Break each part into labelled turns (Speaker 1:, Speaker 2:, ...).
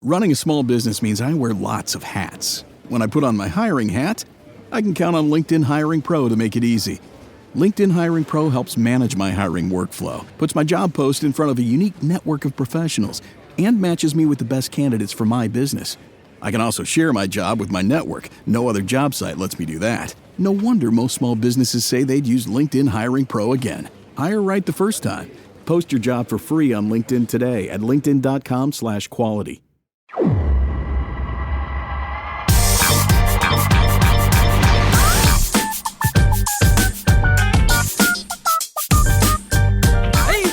Speaker 1: Running a small business means I wear lots of hats. When I put on my hiring hat, I can count on LinkedIn Hiring Pro to make it easy. LinkedIn Hiring Pro helps manage my hiring workflow, puts my job post in front of a unique network of professionals, and matches me with the best candidates for my business. I can also share my job with my network. No other job site lets me do that. No wonder most small businesses say they'd use LinkedIn Hiring Pro again. Hire right the first time. Post your job for free on LinkedIn today at linkedin.com/quality.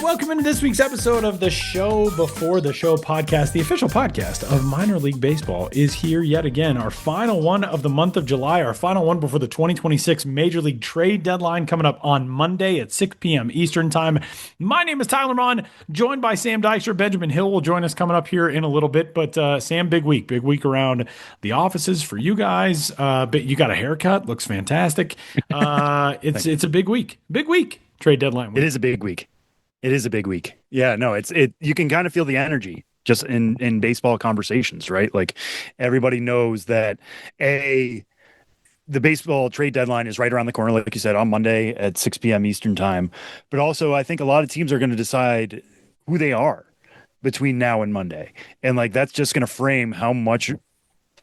Speaker 2: Welcome into this week's episode of the Show Before the Show podcast. The official podcast of minor league baseball is here yet again. Our final one of the month of July, our final one before the 2026 Major League trade deadline coming up on Monday at 6 p.m. Eastern time. My name is Tyler Mon, joined by Sam Dykstra. Benjamin Hill will join us coming up here in a little bit. But Sam, big week around the offices for you guys. But you got a haircut, looks fantastic. It's a big week, trade deadline week.
Speaker 3: It is a big week. It is a big week. Yeah, no, you can kind of feel the energy just in baseball conversations, right? Like everybody knows that the baseball trade deadline is right around the corner, like you said, on Monday at 6 p.m. Eastern time. But also I think a lot of teams are going to decide who they are between now and Monday. And like, that's just going to frame how much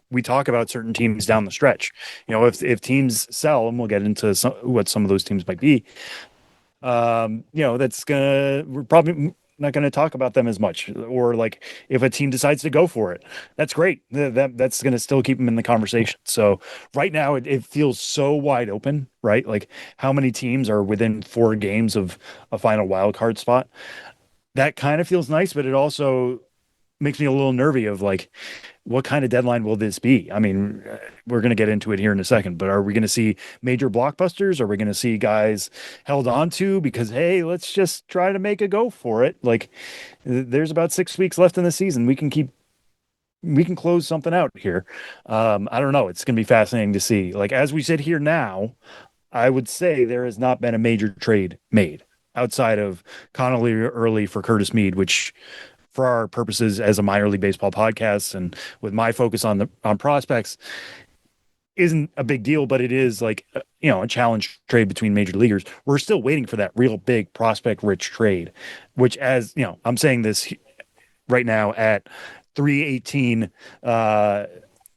Speaker 3: we talk about certain teams down the stretch. You know, if teams sell, and we'll get into what some of those teams might be, we're probably not going to talk about them as much. Or like if a team decides to go for it, that's great. That's going to still keep them in the conversation. So right now it feels so wide open, right? Like how many teams are within 4 games of a final wild card spot? That kind of feels nice, but it also makes me a little nervy of like, what kind of deadline will this be? I mean, we're going to get into it here in a second, but are we going to see major blockbusters? Are we going to see guys held on to because, hey, let's just try to make a go for it? Like there's about 6 weeks left in the season. We can close something out here. I don't know. It's going to be fascinating to see. Like, as we sit here now, I would say there has not been a major trade made outside of Connolly early for Curtis Mead, which, for our purposes as a minor league baseball podcast and with my focus on prospects, isn't a big deal, but it is like, a challenge trade between major leaguers. We're still waiting for that real big prospect rich trade, which, as you know, I'm saying this right now at 3:18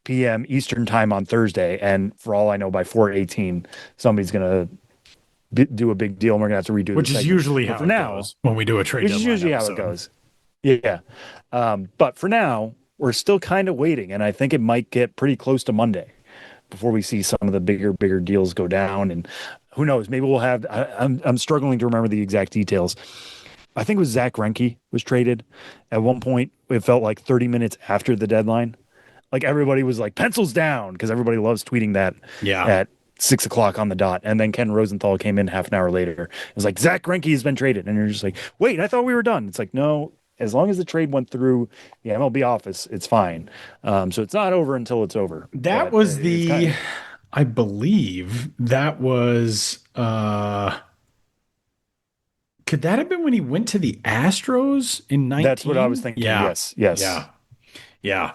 Speaker 3: p.m. Eastern time on Thursday. And for all I know, by 4:18, somebody's going to do a big deal and we're going to have to redo
Speaker 2: which is usually how it goes when we do a trade
Speaker 3: which
Speaker 2: deadline
Speaker 3: is usually
Speaker 2: episode.
Speaker 3: How it goes. Yeah. But for now, we're still kind of waiting. And I think it might get pretty close to Monday before we see some of the bigger deals go down. And who knows, maybe we'll have, I'm struggling to remember the exact details. I think it was Zach Greinke was traded at one point. It felt like 30 minutes after the deadline. Like everybody was like pencils down because everybody loves tweeting that at 6 o'clock on the dot. And then Ken Rosenthal came in half an hour later. It was like, Zach Greinke has been traded. And you're just like, wait, I thought we were done. It's like, no, as long as the trade went through the MLB office, it's fine. So it's not over until it's over.
Speaker 2: That was I believe that was, could that have been when he went to the Astros in 19?
Speaker 3: That's what I was thinking.
Speaker 2: Yeah.
Speaker 3: Yes.
Speaker 2: Yeah.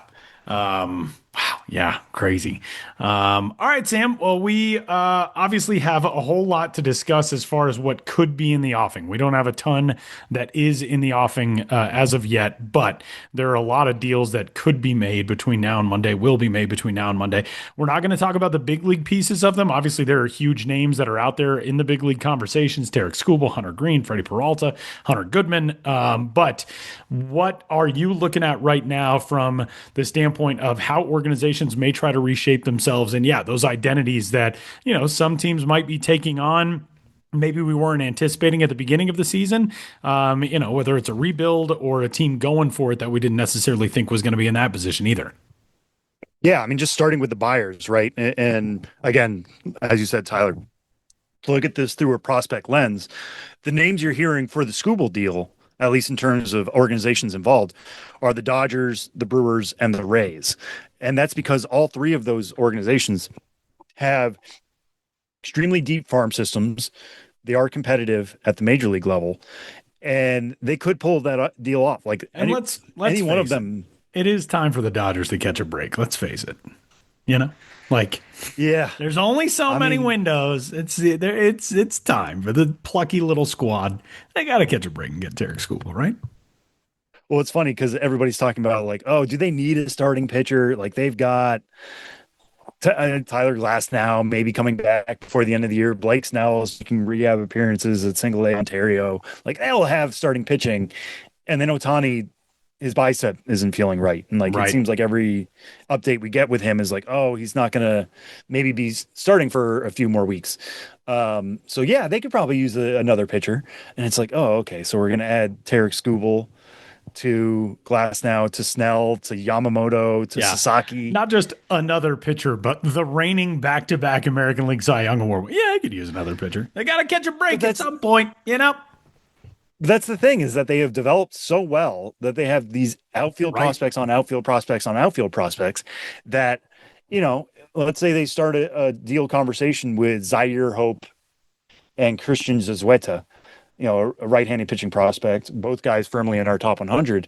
Speaker 2: Wow. Yeah. Crazy. All right, Sam. Well, we obviously have a whole lot to discuss as far as what could be in the offing. We don't have a ton that is in the offing as of yet, but there are a lot of deals that could be made between now and Monday, will be made between now and Monday. We're not going to talk about the big league pieces of them. Obviously, there are huge names that are out there in the big league conversations: Tarek Skubal, Hunter Green, Freddie Peralta, Hunter Goodman. But what are you looking at right now from the standpoint of how organizations may try to reshape themselves? And yeah, those identities that, some teams might be taking on, maybe we weren't anticipating at the beginning of the season, whether it's a rebuild or a team going for it that we didn't necessarily think was going to be in that position either.
Speaker 3: Yeah. I mean, just starting with the buyers, right? And again, as you said, Tyler, to look at this through a prospect lens, the names you're hearing for the Skubal deal, at least in terms of organizations involved, are the Dodgers, the Brewers, and the Rays. And that's because all 3 of those organizations have extremely deep farm systems. They are competitive at the major league level, and they could pull that deal off. Like
Speaker 2: let's
Speaker 3: any one of them.
Speaker 2: it is time for the Dodgers to catch a break. Let's face it. You know, like
Speaker 3: Yeah.
Speaker 2: there's only so many windows. It's time for the plucky little squad. They got to catch a break and get Tarek Skubal, right?
Speaker 3: Well, it's funny because everybody's talking about like, oh, do they need a starting pitcher? Like they've got Tyler Glass now maybe coming back before the end of the year. Blake Snell's making rehab appearances at Single A Ontario. Like they'll have starting pitching, and then Ohtani, his bicep isn't feeling right, and like it seems like every update we get with him is like, oh, he's not gonna maybe be starting for a few more weeks. So yeah, they could probably use another pitcher, and it's like, oh, okay, so we're gonna add Tarek Skubal to Glass now, to Snell, to Yamamoto, to Sasaki.
Speaker 2: Not just another pitcher, but the reigning back-to-back American League Cy Young Award. Yeah, I could use another pitcher. They got to catch a break at some point, you know?
Speaker 3: That's the thing, is that they have developed so well that they have these outfield prospects on outfield prospects on outfield prospects that, you know, let's say they start a deal conversation with Zaire Hope and Christian Zazueta, you know, a right-handed pitching prospect, both guys firmly in our top 100.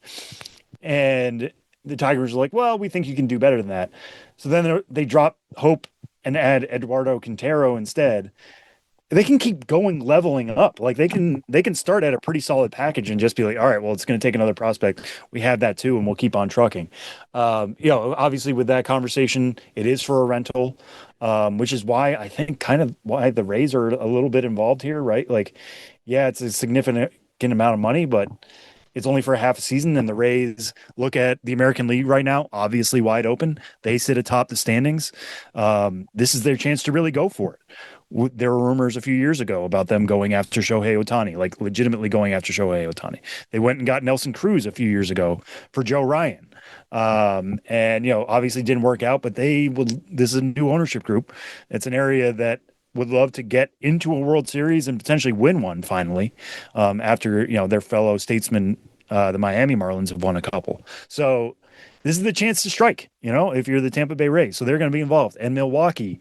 Speaker 3: And the Tigers are like, well, we think you can do better than that. So then they drop Hope and add Eduardo Quintero instead. They can keep going, leveling up. Like they can start at a pretty solid package and just be like, all right, well, it's going to take another prospect. We have that too, and we'll keep on trucking. You know, obviously with that conversation, it is for a rental, which is why I think kind of why the Rays are a little bit involved here, right? Like, yeah, it's a significant amount of money, but it's only for a half a season. And the Rays look at the American League right now, obviously wide open. They sit atop the standings. This is their chance to really go for it. There were rumors a few years ago about them going after Shohei Ohtani, like legitimately going after Shohei Ohtani. They went and got Nelson Cruz a few years ago for Joe Ryan. And, you know, obviously didn't work out, but this is a new ownership group. It's an area that would love to get into a World Series and potentially win one finally, after, you know, their fellow statesmen, the Miami Marlins, have won a couple. So this is the chance to strike, you know, if you're the Tampa Bay Rays. So they're going to be involved. And Milwaukee,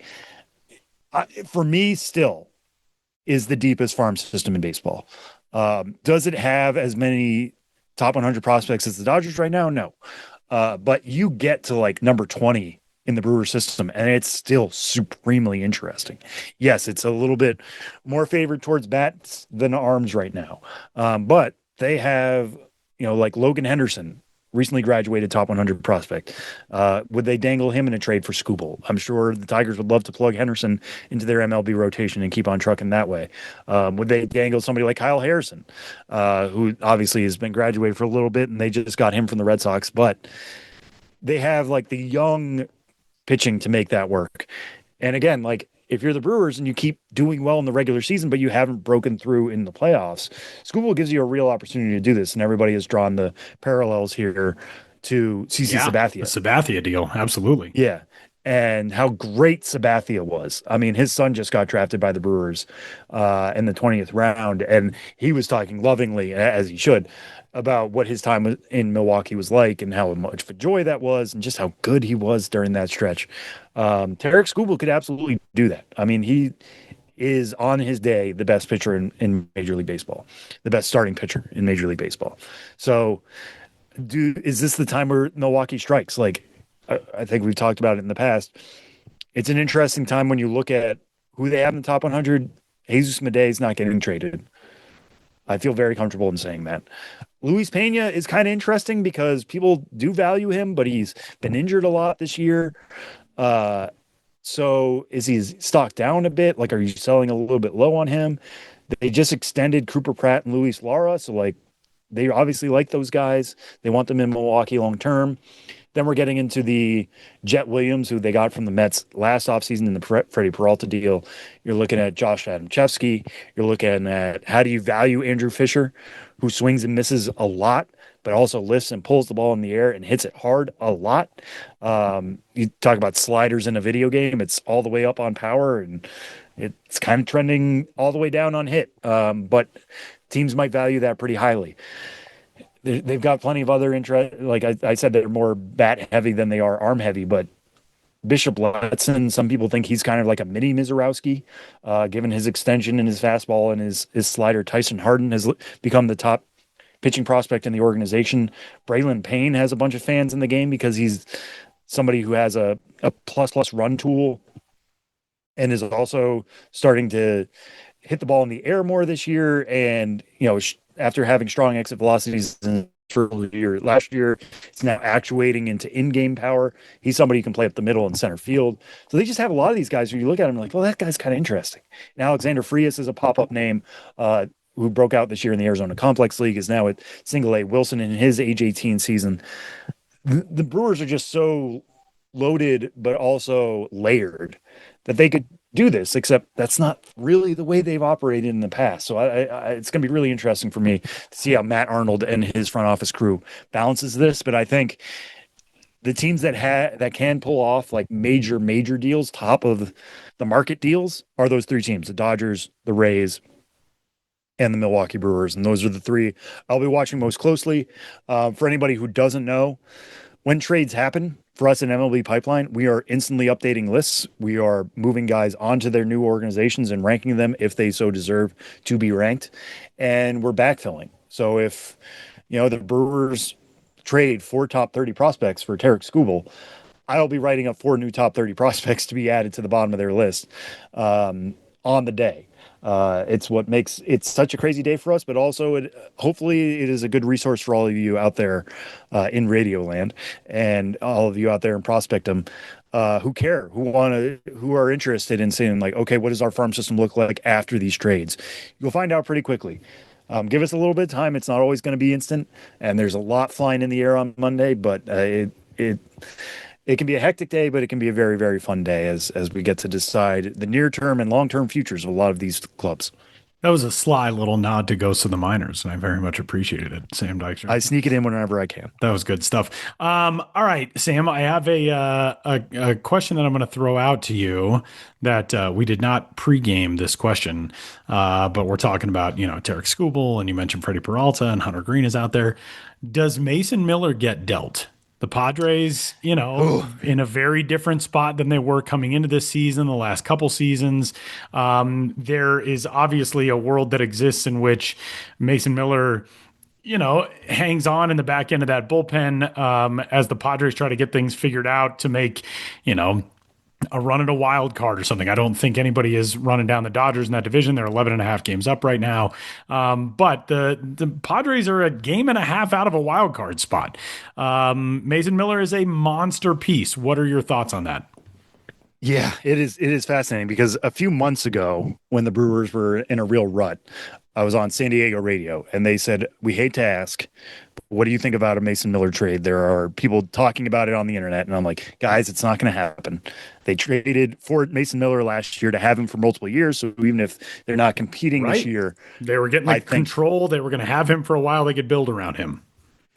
Speaker 3: for me, still is the deepest farm system in baseball. Does it have as many top 100 prospects as the Dodgers right now? No. But you get to like number 20 in the Brewer system, and it's still supremely interesting. Yes, it's a little bit more favored towards bats than arms right now. But they have, you know, like Logan Henderson, recently graduated top 100 prospect. Would they dangle him in a trade for Skubal? I'm sure the Tigers would love to plug Henderson into their MLB rotation and keep on trucking that way. Would they dangle somebody like Kyle Harrison, who obviously has been graduated for a little bit, and they just got him from the Red Sox, but they have like the young pitching to make that work. And again, like if you're the Brewers and you keep doing well in the regular season, but you haven't broken through in the playoffs, Skubal gives you a real opportunity to do this. And everybody has drawn the parallels here to CC Sabathia.
Speaker 2: The Sabathia deal. Absolutely.
Speaker 3: Yeah. And how great Sabathia was. I mean, his son just got drafted by the Brewers in the 20th round, and he was talking lovingly, as he should, about what his time in Milwaukee was like and how much of a joy that was and just how good he was during that stretch. Tarek Skubal could absolutely do that. I mean, he is on his day the best pitcher in Major League Baseball, the best starting pitcher in Major League Baseball. So is this the time where Milwaukee strikes? Like, I think we've talked about it in the past. It's an interesting time when you look at who they have in the top 100. Jesus Medei is not getting traded. I feel very comfortable in saying that. Luis Pena is kind of interesting because people do value him, but he's been injured a lot this year. So is he stocked down a bit? Like, are you selling a little bit low on him? They just extended Cooper Pratt and Luis Lara. So like, they obviously like those guys. They want them in Milwaukee long-term. Then we're getting into the Jet Williams, who they got from the Mets last offseason in the Freddie Peralta deal. You're looking at Josh Adamchevsky. You're looking at how do you value Andrew Fisher, who swings and misses a lot, but also lifts and pulls the ball in the air and hits it hard a lot. You talk about sliders in a video game. It's all the way up on power, and it's kind of trending all the way down on hit. But teams might value that pretty highly. They've got plenty of other interest. Like I said, they're more bat heavy than they are arm heavy, but Bishop Letson, some people think he's kind of like a mini Mizorowski, given his extension and his fastball and his slider. Tyson Harden has become the top pitching prospect in the organization. Braylon Payne has a bunch of fans in the game because he's somebody who has a plus run tool and is also starting to hit the ball in the air more this year. And, after having strong exit velocities last year, it's now actuating into in-game power. He's somebody who can play up the middle and center field. So they just have a lot of these guys who you look at them like, well, that guy's kind of interesting. And Alexander Frias is a pop-up name who broke out this year in the Arizona Complex League, is now at Single A. Wilson in his age 18 season. The Brewers are just so loaded, but also layered that they could do this, except that's not really the way they've operated in the past. So it's going to be really interesting for me to see how Matt Arnold and his front office crew balances this. But I think the teams that can pull off like major deals, top of the market deals, are those three teams: the Dodgers, the Rays, and the Milwaukee Brewers. And those are the three I'll be watching most closely. For anybody who doesn't know, when trades happen for us in MLB Pipeline, we are instantly updating lists. We are moving guys onto their new organizations and ranking them if they so deserve to be ranked. And we're backfilling. So if, the Brewers trade 4 top 30 prospects for Tarek Skubal, I'll be writing up 4 new top 30 prospects to be added to the bottom of their list on the day. It's what makes it such a crazy day for us, but also hopefully it is a good resource for all of you out there in Radio Land and all of you out there in Prospectum who care, who are interested in saying like, okay, what does our farm system look like after these trades? You'll find out pretty quickly. Give us a little bit of time. It's not always going to be instant, and there's a lot flying in the air on Monday, but it can be a hectic day, but it can be a very, very fun day as we get to decide the near-term and long-term futures of a lot of these clubs.
Speaker 2: That was a sly little nod to Ghosts of the Miners, and I very much appreciated it, Sam Dykstra.
Speaker 3: I sneak it in whenever I can.
Speaker 2: That was good stuff. All right, Sam, I have a question that I'm going to throw out to you that we did not pregame this question, but we're talking about, Tarek Skubal, and you mentioned Freddie Peralta, and Hunter Green is out there. Does Mason Miller get dealt? The Padres, in a very different spot than they were coming into this season, the last couple seasons. There is obviously a world that exists in which Mason Miller, hangs on in the back end of that bullpen as the Padres try to get things figured out to make, a run at a wild card or something. I don't think anybody is running down the Dodgers in that division. They're 11 and a half games up right now. But the Padres are a game and a half out of a wild card spot. Mason Miller is a monster piece. What are your thoughts on that?
Speaker 3: Yeah, it is fascinating because a few months ago when the Brewers were in a real rut, I was on San Diego radio and they said, we hate to ask, what do you think about a Mason Miller trade? There are people talking about it on the internet. And I'm like, guys, it's not going to happen. They traded for Mason Miller last year to have him for multiple years. So even if they're not competing this year,
Speaker 2: they were getting control. They were going to have him for a while. They could build around him.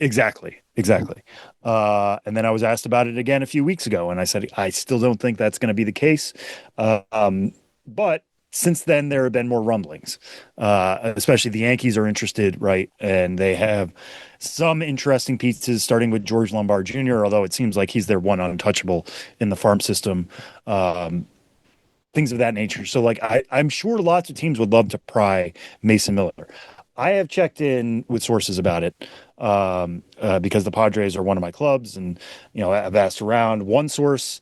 Speaker 3: Exactly. And then I was asked about it again a few weeks ago. And I said, I still don't think that's going to be the case. But since then, there have been more rumblings, especially the Yankees are interested, right? And they have some interesting pieces, starting with George Lombard Jr., although it seems like he's their one untouchable in the farm system, things of that nature. So, I'm sure lots of teams would love to pry Mason Miller. I have checked in with sources about it because the Padres are one of my clubs, and, I've asked around. One source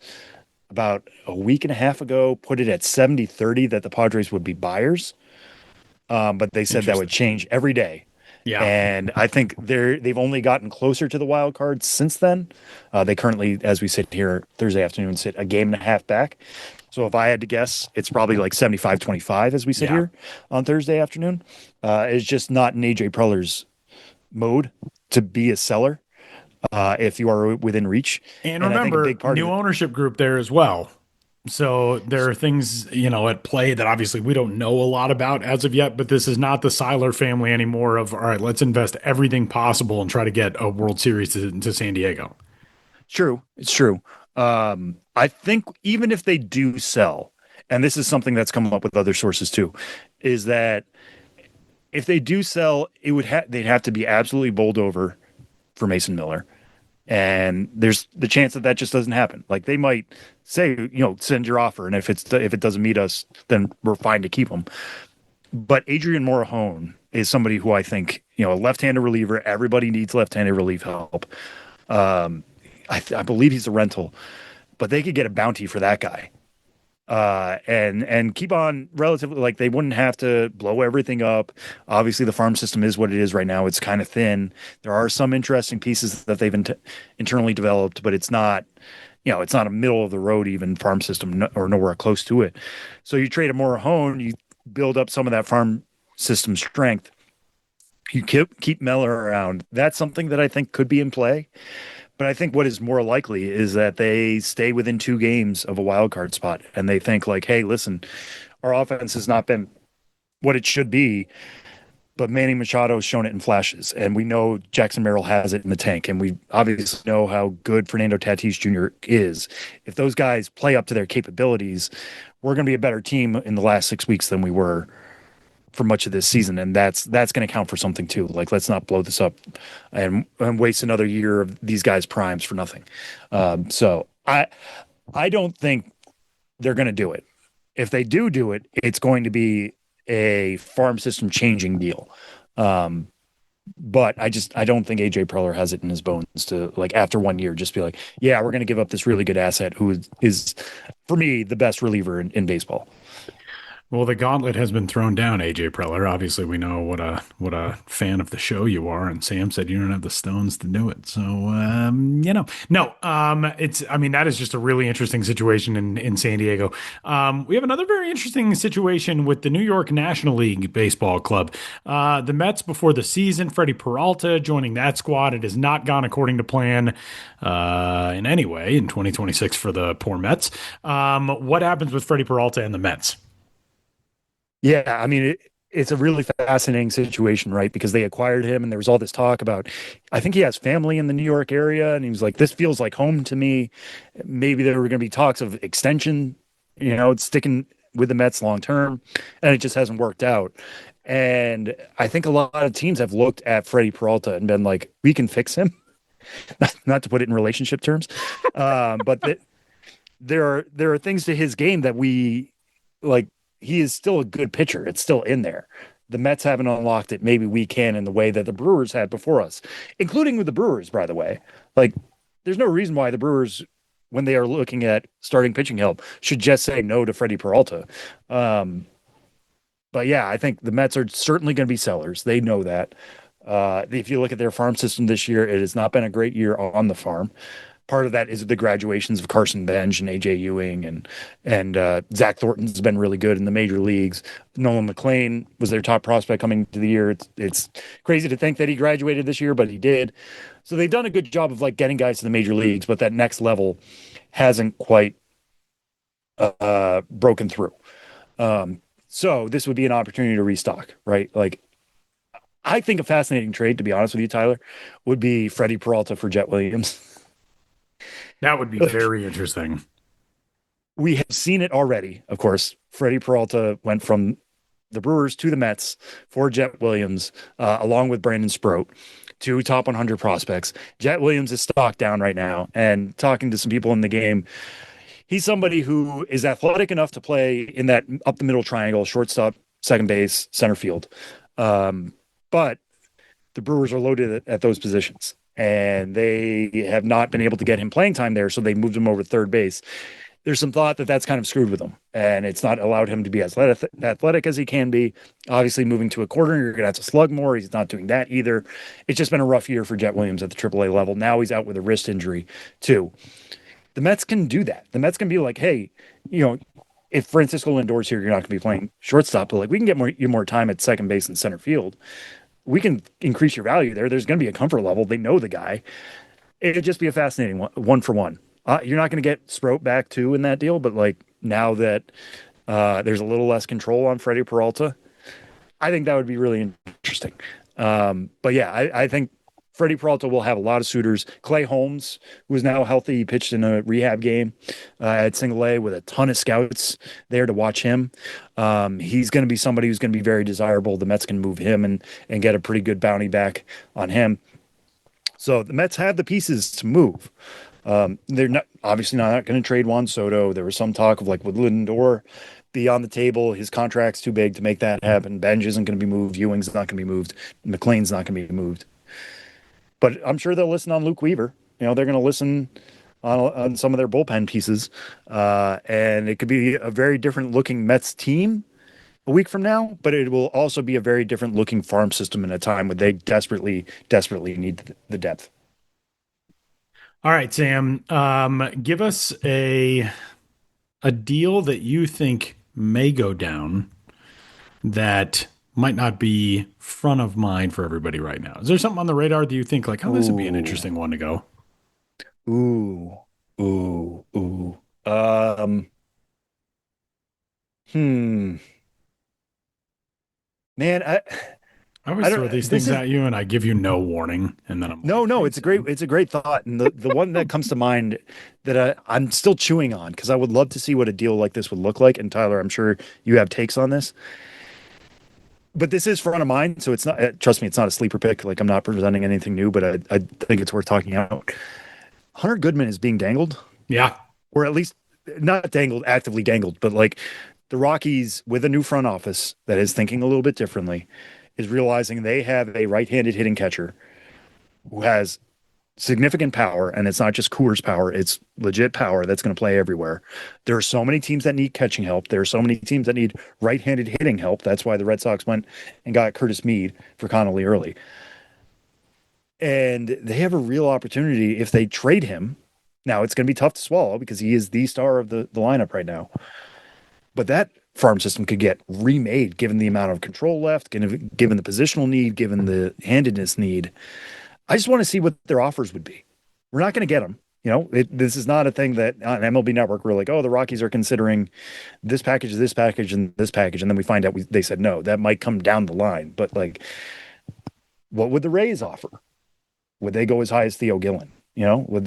Speaker 3: about a week and a half ago put it at 70-30 that the Padres would be buyers. But they said that would change every day.
Speaker 2: Yeah.
Speaker 3: And I think they've only gotten closer to the wild card since then. They currently, as we sit here Thursday afternoon, sit a game and a half back. So if I had to guess, it's probably like 75-25 as we sit here on Thursday afternoon. It's just not in AJ Preller's mode to be a seller. If you are within reach.
Speaker 2: And remember, new ownership group there as well. So there are things, at play that obviously we don't know a lot about as of yet, but this is not the Seiler family anymore of, all right, let's invest everything possible and try to get a World Series to San Diego.
Speaker 3: True. It's true. I think even if they do sell, and this is something that's come up with other sources too, is that if they do sell, they'd have to be absolutely bowled over for Mason Miller. And there's the chance that just doesn't happen. Like they might say, send your offer. And if it doesn't meet us, then we're fine to keep them. But Adrian Morahone is somebody who I think, a left-handed reliever. Everybody needs left-handed relief help. Um, I believe he's a rental, but they could get a bounty for that guy. And keep on relatively, like, they wouldn't have to blow everything up. Obviously, the farm system is what it is right now. It's kind of thin. There are some interesting pieces that they've internally developed, but it's not, it's not a middle of the road even farm system or nowhere close to it. So you trade a Morahone, you build up some of that farm system strength. You keep Miller around. That's something that I think could be in play. But I think what is more likely is that they stay within 2 games of a wild card spot, and they think like, hey, listen, our offense has not been what it should be, but Manny Machado has shown it in flashes, and we know Jackson Merrill has it in the tank, and we obviously know how good Fernando Tatis Jr. is. If those guys play up to their capabilities, we're going to be a better team in the last 6 weeks than we were for much of this season, and that's going to count for something too. Like, let's not blow this up and waste another year of these guys' primes for nothing. So I don't think they're going to do it. If they do it, it's going to be a farm system changing deal. But I don't think AJ Preller has it in his bones to, like, after 1 year, just be like, yeah, we're going to give up this really good asset who is for me the best reliever in baseball.
Speaker 2: Well, the gauntlet has been thrown down, AJ Preller. Obviously, we know what a fan of the show you are, and Sam said you don't have the stones to do it. So, that is just a really interesting situation in San Diego. We have another very interesting situation with the New York National League Baseball Club. The Mets before the season, Freddie Peralta joining that squad. It has not gone according to plan in any way in 2026 for the poor Mets. What happens with Freddie Peralta and the Mets?
Speaker 3: Yeah, I mean, it's a really fascinating situation, right? Because they acquired him, and there was all this talk about, I think he has family in the New York area, and he was like, this feels like home to me. Maybe there were going to be talks of extension, sticking with the Mets long term, and it just hasn't worked out. And I think a lot of teams have looked at Freddie Peralta and been like, we can fix him. Not to put it in relationship terms, but there are things to his game that we like. He is still a good pitcher. It's still in there. The Mets haven't unlocked it. Maybe we can in the way that the Brewers had before us, including with the Brewers, by the way. Like, there's no reason why the Brewers, when they are looking at starting pitching help, should just say no to Freddie Peralta. But yeah, I think the Mets are certainly going to be sellers. They know that. If you look at their farm system this year, it has not been a great year on the farm. Part of that is the graduations of Carson Bench and AJ Ewing and Zach Thornton's been really good in the major leagues. Nolan McLean was their top prospect coming into the year. It's crazy to think that he graduated this year, but he did. So they've done a good job of like getting guys to the major leagues, but that next level hasn't quite broken through. So this would be an opportunity to restock, right? Like, I think a fascinating trade, to be honest with you, Tyler, would be Freddie Peralta for Jet Williams.
Speaker 2: That would be very interesting.
Speaker 3: We have seen it already, of course. Freddie Peralta went from the Brewers to the Mets for Jet Williams, along with Brandon Sproat, 2 top 100 prospects. Jet Williams is stock down right now, and talking to some people in the game, he's somebody who is athletic enough to play in that up the middle triangle, shortstop, second base, center field. But the Brewers are loaded at those positions, and they have not been able to get him playing time there, so they moved him over to third base. There's some thought that that's kind of screwed with him, and it's not allowed him to be as athletic as he can be. Obviously, moving to a corner, you're going to have to slug more. He's not doing that either. It's just been a rough year for Jet Williams at the AAA level. Now he's out with a wrist injury, too. The Mets can do that. The Mets can be like, hey, if Francisco Lindor's here, you're not going to be playing shortstop, but like, we can get you more time at second base and center field. We can increase your value there. There's going to be a comfort level. They know the guy. It'd just be a fascinating one for one. You're not going to get Sproat back too in that deal, but like, now that there's a little less control on Freddie Peralta, I think that would be really interesting. But yeah, I think Freddie Peralta will have a lot of suitors. Clay Holmes, who is now healthy, he pitched in a rehab game at Single A with a ton of scouts there to watch him. He's going to be somebody who's going to be very desirable. The Mets can move him and get a pretty good bounty back on him. So the Mets have the pieces to move. They're not obviously not going to trade Juan Soto. There was some talk of like, would Lindor be on the table. His contract's too big to make that happen. Benj isn't going to be moved. Ewing's not going to be moved. McLean's not going to be moved. But I'm sure they'll listen on Luke Weaver. They're going to listen on some of their bullpen pieces. And it could be a very different looking Mets team a week from now, but it will also be a very different looking farm system in a time when they desperately, desperately need the depth.
Speaker 2: All right, Sam, give us a deal that you think may go down that might not be front of mind for everybody right now. Is there something on the radar that you think like, oh, this would be an interesting one to go?
Speaker 3: Ooh. Man,
Speaker 2: I always throw these things at you and I give you no warning. And then I'm
Speaker 3: no, it's a great thought. And the one that comes to mind that I'm still chewing on, because I would love to see what a deal like this would look like. And Tyler, I'm sure you have takes on this. But this is front of mind, so it's not. Trust me, it's not a sleeper pick. Like, I'm not presenting anything new, but I think it's worth talking out. Hunter Goodman is being dangled,
Speaker 2: yeah,
Speaker 3: or at least not dangled, actively dangled. But like the Rockies, with a new front office that is thinking a little bit differently, is realizing they have a right-handed hitting catcher who has significant power, and it's not just Coors power, it's legit power that's going to play everywhere. There are so many teams that need catching help. There are so many teams that need right-handed hitting help. That's why the Red Sox went and got Curtis Mead for Connolly early. And they have a real opportunity if they trade him. Now, it's going to be tough to swallow because he is the star of the lineup right now. But that farm system could get remade given the amount of control left, given the positional need, given the handedness need. I just want to see what their offers would be. We're not going to get them. This is not a thing that on MLB Network we're like, oh, the Rockies are considering this package, and this package, and then we find out they said no. That might come down the line. But like, what would the Rays offer? Would they go as high as Theo Gillen? Would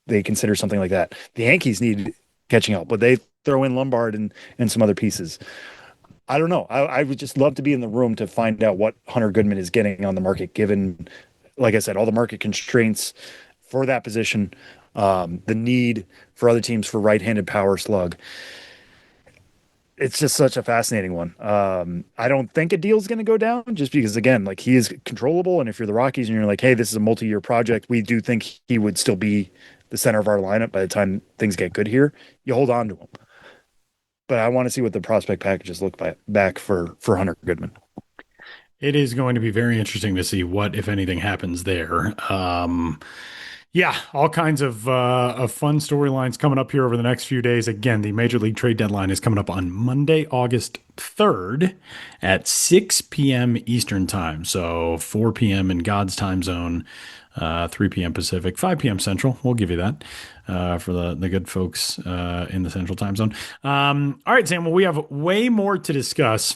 Speaker 3: they consider something like that? The Yankees need catching help. Would they throw in Lombard and some other pieces? I don't know. I would just love to be in the room to find out what Hunter Goodman is getting on the market, given, like I said, all the market constraints for that position, the need for other teams for right-handed power slug. It's just such a fascinating one. I don't think a deal is going to go down just because, again, like, he is controllable. And if you're the Rockies and you're like, hey, this is a multi-year project, we do think he would still be the center of our lineup by the time things get good here. You hold on to him. But I want to see what the prospect packages look back for Hunter Goodman.
Speaker 2: It is going to be very interesting to see what, if anything, happens there. Yeah, all kinds of fun storylines coming up here over the next few days. Again, the Major League Trade Deadline is coming up on Monday, August 3rd at 6 p.m. Eastern Time. So 4 p.m. in God's time zone, 3 p.m. Pacific, 5 p.m. Central. We'll give you that for the good folks in the Central Time Zone. All right, Sam, well, we have way more to discuss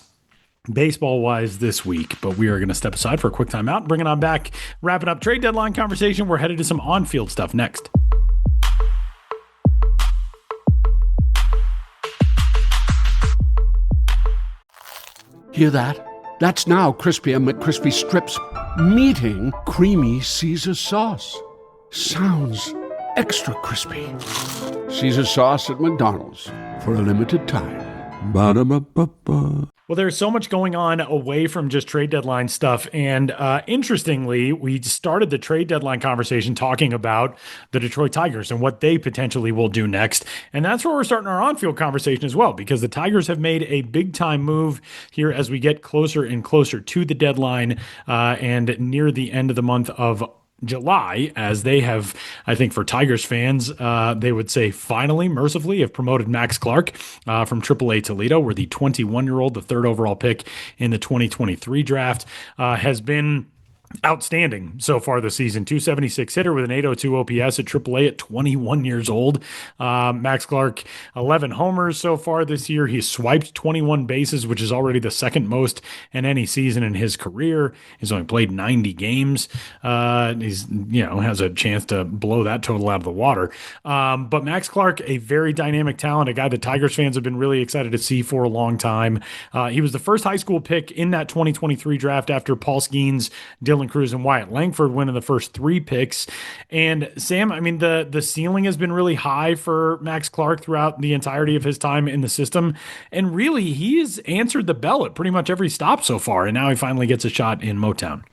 Speaker 2: baseball-wise this week, but we are going to step aside for a quick timeout, bring it on back, wrapping up trade deadline conversation. We're headed to some on-field stuff next.
Speaker 4: Hear that? That's now Crispy and McCrispy strips meeting Creamy Caesar sauce. Sounds extra crispy. Caesar sauce at McDonald's for a limited time. Ba-da-ba-ba-ba.
Speaker 2: Well, there's so much going on away from just trade deadline stuff. And interestingly, we started the trade deadline conversation talking about the Detroit Tigers and what they potentially will do next. And that's where we're starting our on-field conversation as well, because the Tigers have made a big-time move here as we get closer and closer to the deadline and near the end of the month of July, as they have, I think for Tigers fans, they would say finally, mercifully, have promoted Max Clark from AAA Toledo, where the 21-year-old, the third overall pick in the 2023 draft, has been outstanding so far this season. 276 hitter with an 802 OPS at AAA at 21 years old. Max Clark, 11 homers so far this year. He's swiped 21 bases, which is already the second most in any season in his career. He's only played 90 games. He's, has a chance to blow that total out of the water. But Max Clark, a very dynamic talent, a guy that Tigers fans have been really excited to see for a long time. He was the first high school pick in that 2023 draft after Paul Skeens, Dylan Dylan Cruz and Wyatt Langford winning the first 3 picks. And Sam, I mean, the ceiling has been really high for Max Clark throughout the entirety of his time in the system. And really, he has answered the bell at pretty much every stop so far. And now he finally gets a shot in Motown.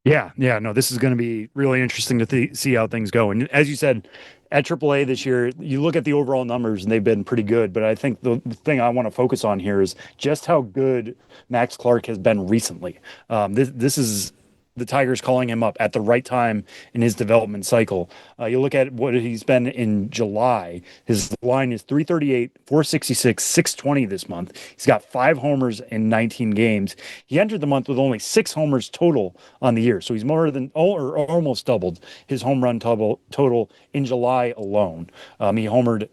Speaker 3: Yeah, no, this is going to be really interesting to see how things go. And as you said, at AAA this year, you look at the overall numbers and they've been pretty good. But I think the thing I want to focus on here is just how good Max Clark has been recently. This is the Tigers calling him up at the right time in his development cycle. You look at what he's been in July. His line is 338, 466, 620 this month. He's got 5 homers in 19 games. He entered the month with only 6 homers total on the year. So he's more than or almost doubled his home run total in July alone. He homered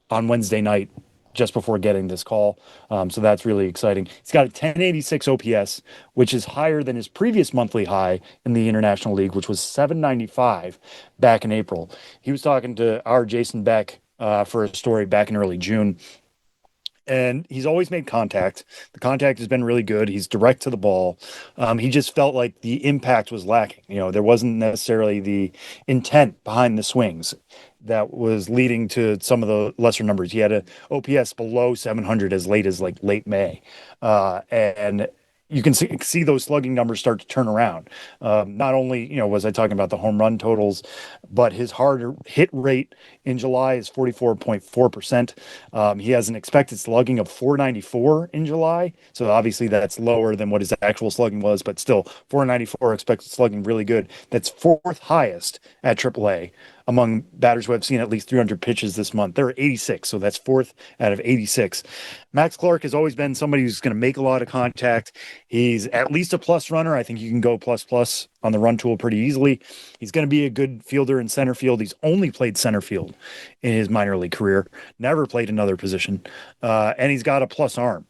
Speaker 3: on Wednesday night just before getting this call. So that's really exciting. He's got a 1086 OPS, which is higher than his previous monthly high in the International League, which was 795 back in April. He was talking to our Jason Beck for a story back in early June. And he's always made contact. The contact has been really good. He's direct to the ball. He just felt like the impact was lacking. There wasn't necessarily the intent behind the swings that was leading to some of the lesser numbers. He had an OPS below 700 as late as late May. And you can see those slugging numbers start to turn around. Not only, was I talking about the home run totals, but his hard hit rate in July is 44.4%. He has an expected slugging of 494 in July. So obviously that's lower than what his actual slugging was, but still 494 expected slugging, really good. That's 4th highest at AAA among batters who have seen at least 300 pitches this month. They're 86, so that's 4th out of 86. Max Clark has always been somebody who's going to make a lot of contact. He's at least a plus runner. I think you can go plus on the run tool pretty easily. He's going to be a good fielder in center field. He's only played center field in his minor league career, never played another position, and he's got a plus arm.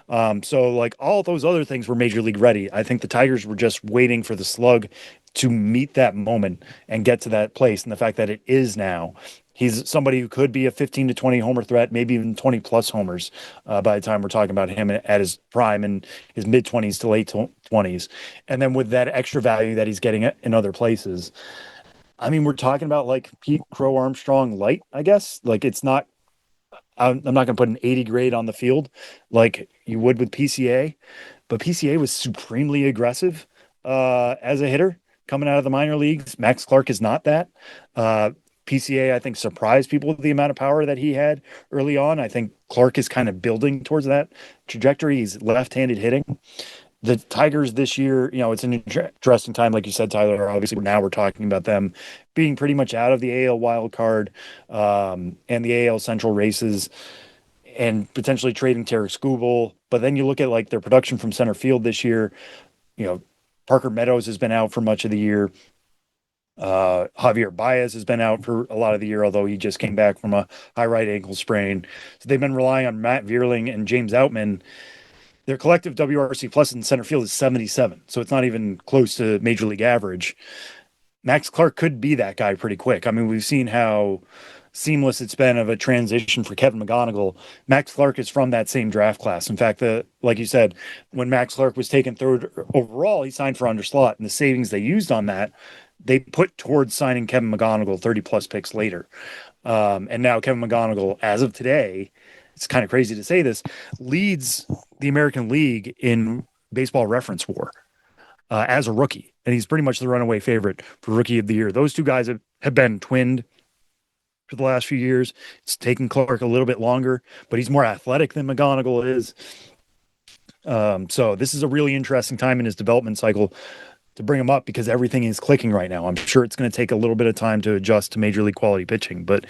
Speaker 3: So all those other things were major league ready. I think the Tigers were just waiting for the slug to meet that moment and get to that place. And the fact that it is now, he's somebody who could be a 15 to 20 homer threat, maybe even 20 plus homers by the time we're talking about him at his prime in his mid 20s to late 20s. And then with that extra value that he's getting in other places, I mean, we're talking about Pete Crow Armstrong light, I guess. It's not, I'm not going to put an 80 grade on the field like you would with PCA, but PCA was supremely aggressive as a hitter coming out of the minor leagues. Max Clark is not that. PCA, I think, surprised people with the amount of power that he had early on. I think Clark is kind of building towards that trajectory. He's left-handed hitting. The Tigers this year, it's an interesting time, like you said, Tyler. Obviously, now we're talking about them being pretty much out of the AL wild card and the AL Central races, and potentially trading Tarek Skubal. But then you look at their production from center field this year. Parker Meadows has been out for much of the year. Javier Baez has been out for a lot of the year, although he just came back from a high right ankle sprain. So they've been relying on Matt Vierling and James Outman. Their collective WRC plus in center field is 77, so it's not even close to major league average. Max Clark could be that guy pretty quick. I mean, we've seen how seamless it's been of a transition for Kevin McGonigal. Max Clark is from that same draft class. In fact, like you said, when Max Clark was taken 3rd overall, he signed for Underslot, and the savings they used on that, they put towards signing Kevin McGonigal 30-plus picks later. And now Kevin McGonigal, as of today, it's kind of crazy to say this, leads the American League in baseball reference WAR as a rookie. And he's pretty much the runaway favorite for Rookie of the Year. Those two guys have been twinned for the last few years. It's taken Clark a little bit longer, but he's more athletic than McGonigal is. So this is a really interesting time in his development cycle to bring him up because everything is clicking right now. I'm sure it's going to take a little bit of time to adjust to major league quality pitching, but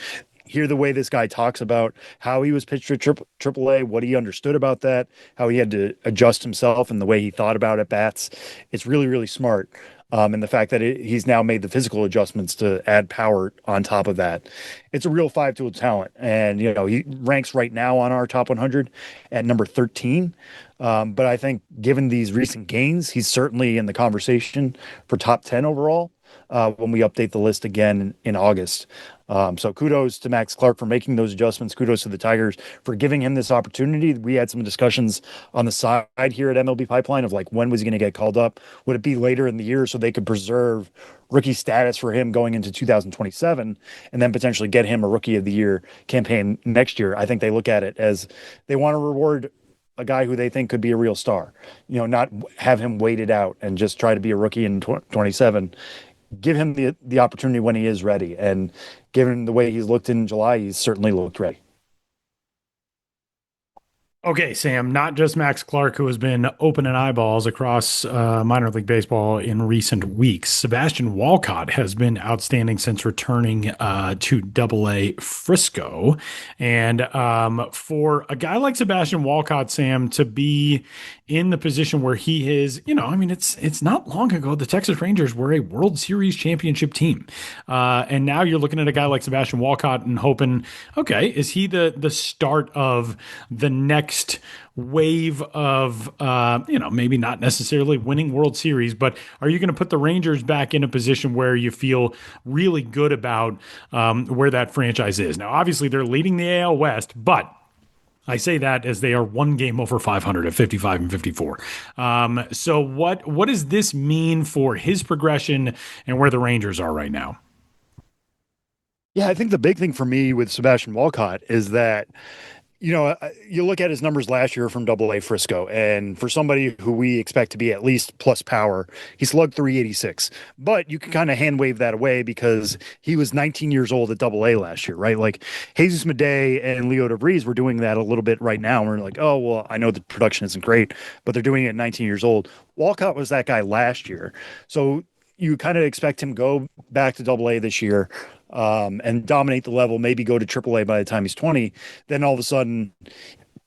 Speaker 3: hear the way this guy talks about how he was pitched at AAA, what he understood about that, how he had to adjust himself and the way he thought about at bats. It's really, really smart. And the fact that he's now made the physical adjustments to add power on top of that. It's a real 5-tool talent. And, he ranks right now on our top 100 at number 13. But I think given these recent gains, he's certainly in the conversation for top 10 overall. when we update the list again in August. So kudos to Max Clark for making those adjustments. Kudos to the Tigers for giving him this opportunity. We had some discussions on the side here at MLB Pipeline of like, when was he going to get called up? Would it be later in the year so they could preserve rookie status for him going into 2027 and then potentially get him a Rookie of the Year campaign next year? I think they look at it as they want to reward a guy who they think could be a real star, not have him waited out and just try to be a rookie in 27. Give him the opportunity when he is ready. And given the way he's looked in July, he's certainly looked ready.
Speaker 2: Okay, Sam, not just Max Clark, who has been opening eyeballs across minor league baseball in recent weeks. Sebastian Walcott has been outstanding since returning to Double-A Frisco. And for a guy like Sebastian Walcott, Sam, to be in the position where he is, it's not long ago the Texas Rangers were a World Series championship team. And now you're looking at a guy like Sebastian Walcott and hoping, okay, is he the start of the next wave of, maybe not necessarily winning World Series, but are you going to put the Rangers back in a position where you feel really good about where that franchise is? Now, obviously, they're leading the AL West, but I say that as they are one game over 500 at 55 and 54. So what does this mean for his progression and where the Rangers are right now?
Speaker 3: Yeah, I think the big thing for me with Sebastian Walcott is that you look at his numbers last year from Double-A Frisco, and for somebody who we expect to be at least plus power, he slugged 386. But you can kind of hand wave that away because he was 19 years old at Double-A last year, right? Like Jesus Madej and Leo DeVries were doing that a little bit right now. We're like, oh, well, I know the production isn't great, but they're doing it at 19 years old. Walcott was that guy last year. So you kind of expect him to go back to Double-A this year, and dominate the level, maybe go to AAA by the time he's 20. Then all of a sudden,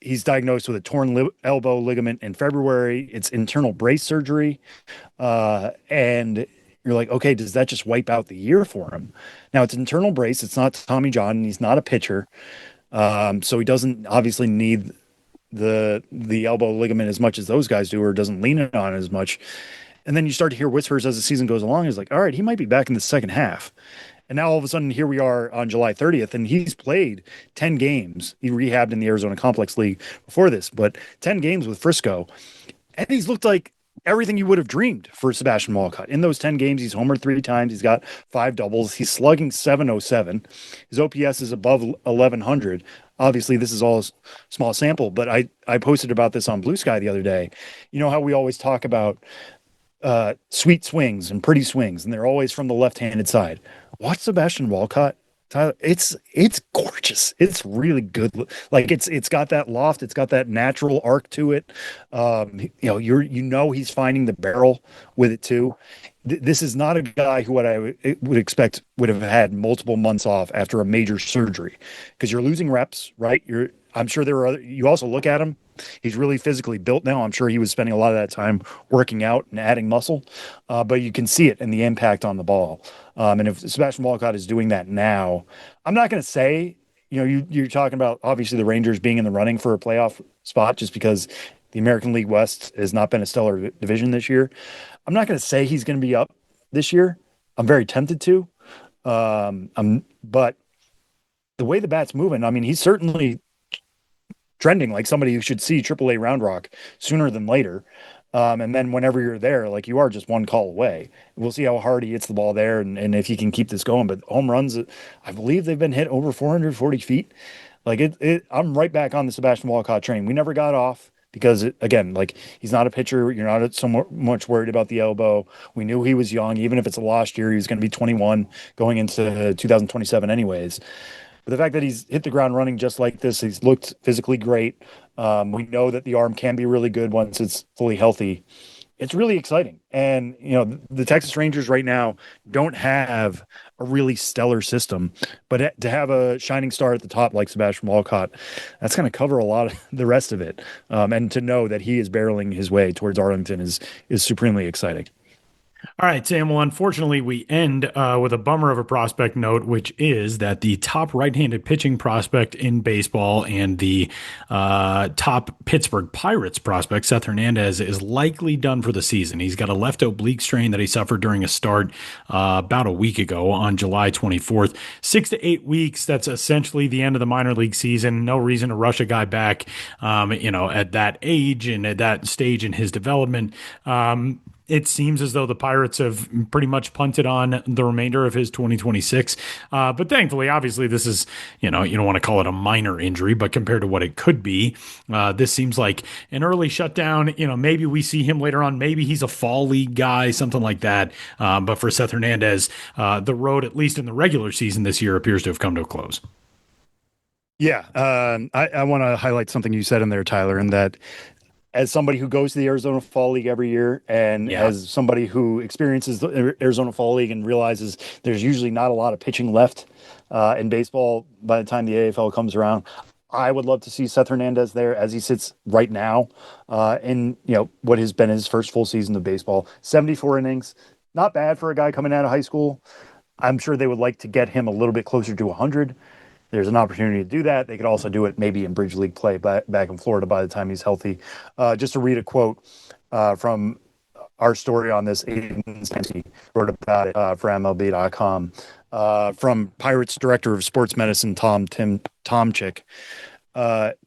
Speaker 3: he's diagnosed with a torn elbow ligament in February. It's internal brace surgery. And you're like, okay, does that just wipe out the year for him? Now, it's internal brace. It's not Tommy John, and he's not a pitcher. So he doesn't obviously need the elbow ligament as much as those guys do, or doesn't lean it on as much. And then you start to hear whispers as the season goes along. He's like, all right, he might be back in the second half. And now all of a sudden, here we are on July 30th, and he's played 10 games. He rehabbed in the Arizona Complex League before this, but 10 games with Frisco. And he's looked like everything you would have dreamed for Sebastian Walcott. In those 10 games, he's homered 3 times. He's got 5 doubles. He's slugging .707. His OPS is above 1,100. Obviously, this is all a small sample, but I posted about this on Blue Sky the other day. You know how we always talk about sweet swings and pretty swings, and they're always from the left-handed side. Watch Sebastian Walcott, Tyler. It's gorgeous. It's really good. Like it's got that loft. It's got that natural arc to it. He's finding the barrel with it too. This is not a guy who I would expect would have had multiple months off after a major surgery, because you're losing reps, right? I'm sure there are you also look at him. He's really physically built now. I'm sure he was spending a lot of that time working out and adding muscle, but you can see it in the impact on the ball. And if Sebastian Walcott is doing that now, I'm not going to say, you're talking about obviously the Rangers being in the running for a playoff spot just because the American League West has not been a stellar division this year. I'm not going to say he's going to be up this year. I'm very tempted to, but the way the bat's moving, I mean, he's certainly trending like somebody who should see AAA Round Rock sooner than later. And then whenever you're there, like you are just one call away. We'll see how hard he hits the ball there and if he can keep this going. But home runs, I believe they've been hit over 440 feet. Like I'm right back on the Sebastian Walcott train. We never got off because, again, like he's not a pitcher. You're not so much worried about the elbow. We knew he was young. Even if it's a lost year, he was going to be 21 going into 2027 anyways. But the fact that he's hit the ground running just like this, he's looked physically great. We know that the arm can be really good once it's fully healthy. It's really exciting. And, the Texas Rangers right now don't have a really stellar system, but to have a shining star at the top like Sebastian Walcott, that's going to cover a lot of the rest of it. And to know that he is barreling his way towards Arlington is supremely exciting.
Speaker 2: All right, Sam. Well, unfortunately, we end with a bummer of a prospect note, which is that the top right-handed pitching prospect in baseball and the top Pittsburgh Pirates prospect, Seth Hernandez, is likely done for the season. He's got a left oblique strain that he suffered during a start about a week ago on July 24th. 6 to 8 weeks. That's essentially the end of the minor league season. No reason to rush a guy back, at that age and at that stage in his development. It seems as though the Pirates have pretty much punted on the remainder of his 2026. But thankfully, obviously, this is, you don't want to call it a minor injury, but compared to what it could be, this seems like an early shutdown. Maybe we see him later on. Maybe he's a fall league guy, something like that. But for Seth Hernandez, the road, at least in the regular season this year, appears to have come to a close.
Speaker 3: Yeah. I want to highlight something you said in there, Tyler, in that as somebody who goes to the Arizona Fall League every year, and as somebody who experiences the Arizona Fall League and realizes there's usually not a lot of pitching left in baseball by the time the AFL comes around, I would love to see Seth Hernandez there as he sits right now in what has been his first full season of baseball. 74 innings, not bad for a guy coming out of high school. I'm sure they would like to get him a little bit closer to 100. There's an opportunity to do that. They could also do it maybe in Bridge League play back in Florida by the time he's healthy. Just to read a quote from our story on this, Aiden Spency wrote about it for MLB.com from Pirates Director of Sports Medicine, Tom Chick.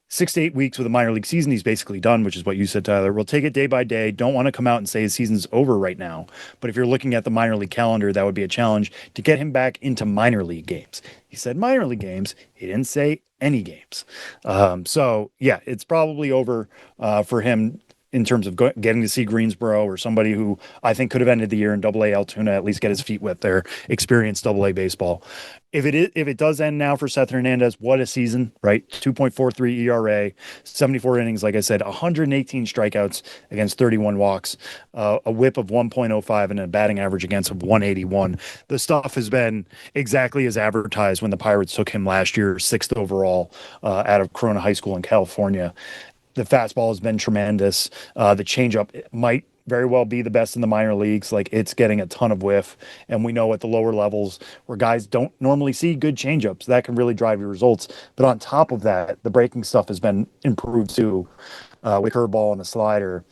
Speaker 3: 6 to 8 weeks with a minor league season, he's basically done, which is what you said, Tyler. We'll take it day by day. Don't want to come out and say his season's over right now. But if you're looking at the minor league calendar, that would be a challenge to get him back into minor league games. He said minor league games. He didn't say any games. So, yeah, it's probably over for him in terms of getting to see Greensboro or somebody who I think could have ended the year in Double-A Altoona, at least get his feet wet there, experience Double-A baseball. If it does end now for Seth Hernandez, what a season, right? 2.43 ERA, 74 innings, like I said, 118 strikeouts against 31 walks, a whip of 1.05 and a batting average against of 181. The stuff has been exactly as advertised when the Pirates took him last year, 6th overall out of Corona High School in California. The fastball has been tremendous. The changeup might very well be the best in the minor leagues. Like, it's getting a ton of whiff. And we know at the lower levels where guys don't normally see good changeups, that can really drive your results. But on top of that, the breaking stuff has been improved too, with curveball and the slider.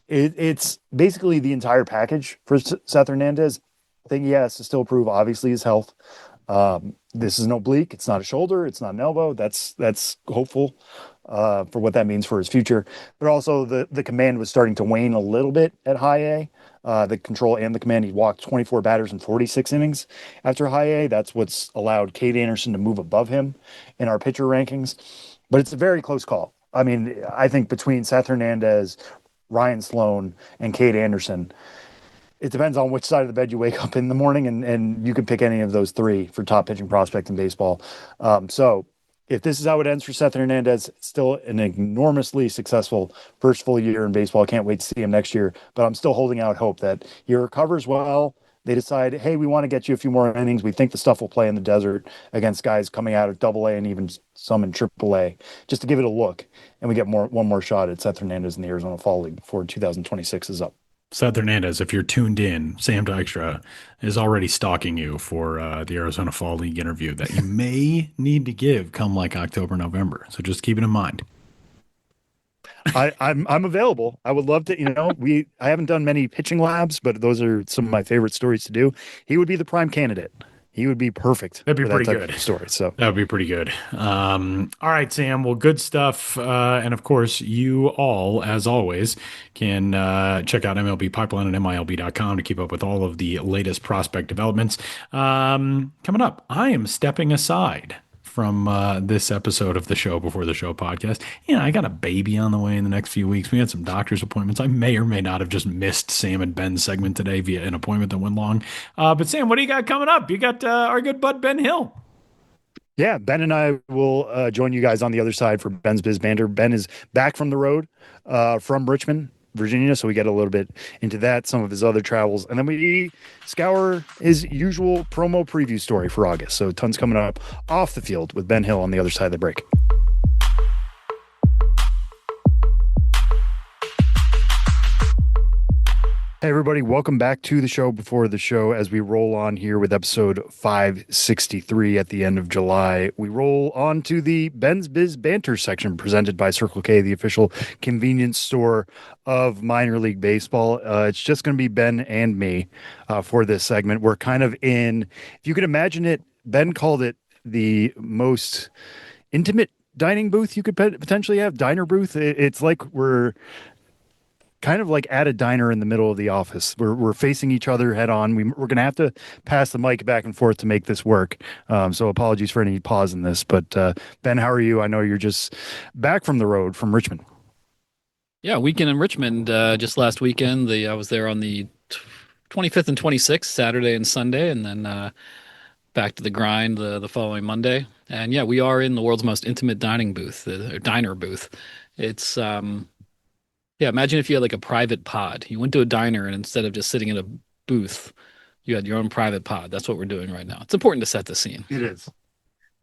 Speaker 3: It's basically the entire package for Seth Hernandez. I think he has to still prove, obviously, his health. This is an oblique. It's not a shoulder. It's not an elbow. That's hopeful for what that means for his future. But also the command was starting to wane a little bit at high A. The control and the command. He walked 24 batters in 46 innings after high A. That's what's allowed Cade Anderson to move above him in our pitcher rankings. But it's a very close call. I mean, I think between Seth Hernandez, Ryan Sloan, and Cade Anderson, it depends on which side of the bed you wake up in the morning, and you can pick any of those three for top pitching prospect in baseball. So if this is how it ends for Seth Hernandez, it's still an enormously successful first full year in baseball. I can't wait to see him next year, but I'm still holding out hope that he recovers well. They decide, hey, we want to get you a few more innings. We think the stuff will play in the desert against guys coming out of Double-A and even some in Triple-A, just to give it a look. And we get one more shot at Seth Hernandez in the Arizona Fall League before 2026 is up.
Speaker 2: Seth Hernandez, if you're tuned in, Sam Dykstra is already stalking you for the Arizona Fall League interview that you may need to give come like October, November. So just keep it in mind.
Speaker 3: I'm available. I would love to, I haven't done many pitching labs, but those are some of my favorite stories to do. He would be the prime candidate. He would be perfect.
Speaker 2: That'd be pretty good.
Speaker 3: Story. So
Speaker 2: that would be pretty good. All right, Sam. Well, good stuff. And of course, you all, as always, can check out MLB Pipeline at MILB.com to keep up with all of the latest prospect developments. Coming up, I am stepping aside from this episode of the Show Before the Show podcast. I got a baby on the way in the next few weeks. We had some doctor's appointments. I may or may not have just missed Sam and Ben's segment today via an appointment that went long. But Sam, what do you got coming up? You got our good bud Ben Hill.
Speaker 3: Yeah, Ben and I will join you guys on the other side for Ben's Biz Banter. Ben is back from the road from Richmond, Virginia, so we get a little bit into that, some of his other travels, and then we scour his usual promo preview story for August. So tons coming up off the field with Ben Hill on the other side of the break. Hey, everybody, welcome back to the show before the show as we roll on here with episode 563 at the end of July. We roll on to the Ben's Biz Banter section presented by Circle K, the official convenience store of minor league baseball. It's just going to be Ben and me for this segment. We're kind of in, if you could imagine it, Ben called it the most intimate dining booth you could potentially have, diner booth. It's like we're kind of like at a diner in the middle of the office. We're facing each other head on. We're going to have to pass the mic back and forth to make this work. So apologies for any pause in this. But Ben, how are you? I know you're just back from the road from Richmond.
Speaker 5: Yeah, weekend in Richmond. Just last weekend, I was there on the 25th and 26th, Saturday and Sunday, and then back to the grind the following Monday. And yeah, we are in the world's most intimate dining booth, or diner booth. It's yeah, imagine if you had like a private pod. You went to a diner and instead of just sitting in a booth, you had your own private pod. That's what we're doing right now. It's important to set the scene.
Speaker 3: It is.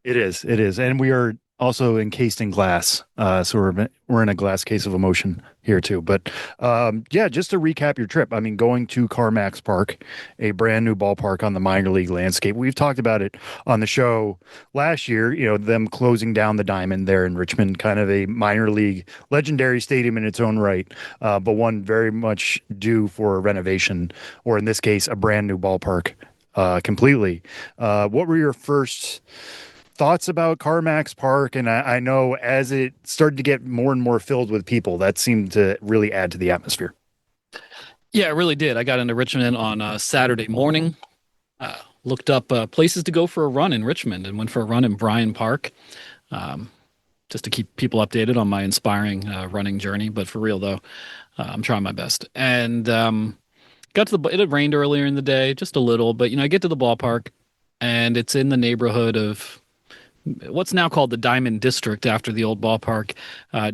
Speaker 3: It is. It is. And we are also encased in glass. So we're in a glass case of emotion here too. But yeah, just to recap your trip, I mean, going to CarMax Park, a brand new ballpark on the minor league landscape. We've talked about it on the show last year, you know, them closing down the Diamond there in Richmond, kind of a minor league legendary stadium in its own right, but one very much due for a renovation, or in this case, a brand new ballpark completely. What were your first thoughts about CarMax Park? And I know as it started to get more and more filled with people, that seemed to really add to the atmosphere.
Speaker 5: Yeah, it really did. I got into Richmond on Saturday morning, looked up places to go for a run in Richmond, and went for a run in Bryant Park, just to keep people updated on my inspiring running journey. But for real, though, I'm trying my best. And got to it had rained earlier in the day, just a little, but, you know, I get to the ballpark, and it's in the neighborhood of what's now called the Diamond District after the old ballpark,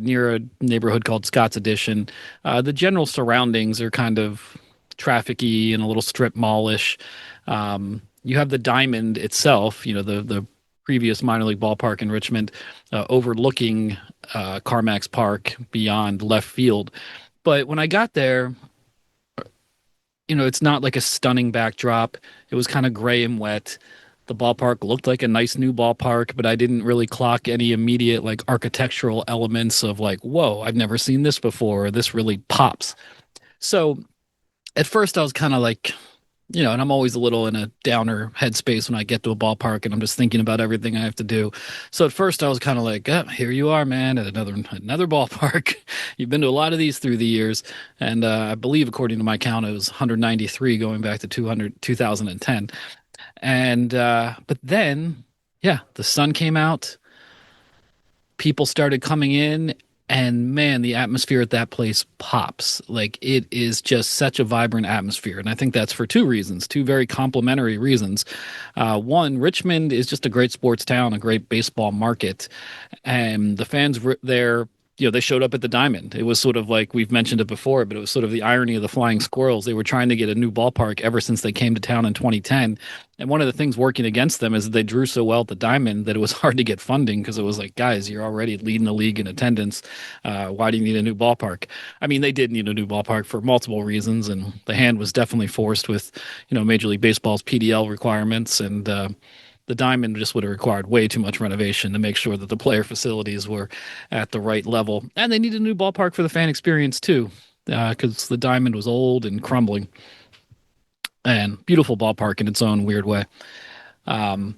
Speaker 5: near a neighborhood called Scott's Addition. The general surroundings are kind of trafficy and a little strip mallish. You have the Diamond itself, you know, the previous minor league ballpark in Richmond, overlooking CarMax Park beyond left field. But when I got there, you know, it's not like a stunning backdrop. It was kind of gray and wet. The ballpark looked like a nice new ballpark, but I didn't really clock any immediate like architectural elements of like, whoa, I've never seen this before. Or this really pops. So at first I was kind of like, you know, and I'm always a little in a downer headspace when I get to a ballpark and I'm just thinking about everything I have to do. So at first I was kind of like, oh, here you are, man, at another ballpark. You've been to a lot of these through the years. And I believe, according to my count, it was 193 going back to 2010. And but then, yeah, the sun came out, people started coming in, and man, the atmosphere at that place pops. Like, it is just such a vibrant atmosphere. And I think that's for two reasons, two very complementary reasons. One, Richmond is just a great sports town, a great baseball market. And the fans there, you know, they showed up at the Diamond. It was sort of like, we've mentioned it before, but it was sort of the irony of the Flying Squirrels. They were trying to get a new ballpark ever since they came to town in 2010. And one of the things working against them is that they drew so well at the Diamond that it was hard to get funding, because it was like, guys, you're already leading the league in attendance. Why do you need a new ballpark? I mean, they did need a new ballpark for multiple reasons, and the hand was definitely forced with, you know, Major League Baseball's PDL requirements, and the Diamond just would have required way too much renovation to make sure that the player facilities were at the right level. And they needed a new ballpark for the fan experience too, because the Diamond was old and crumbling. And beautiful ballpark in its own weird way. So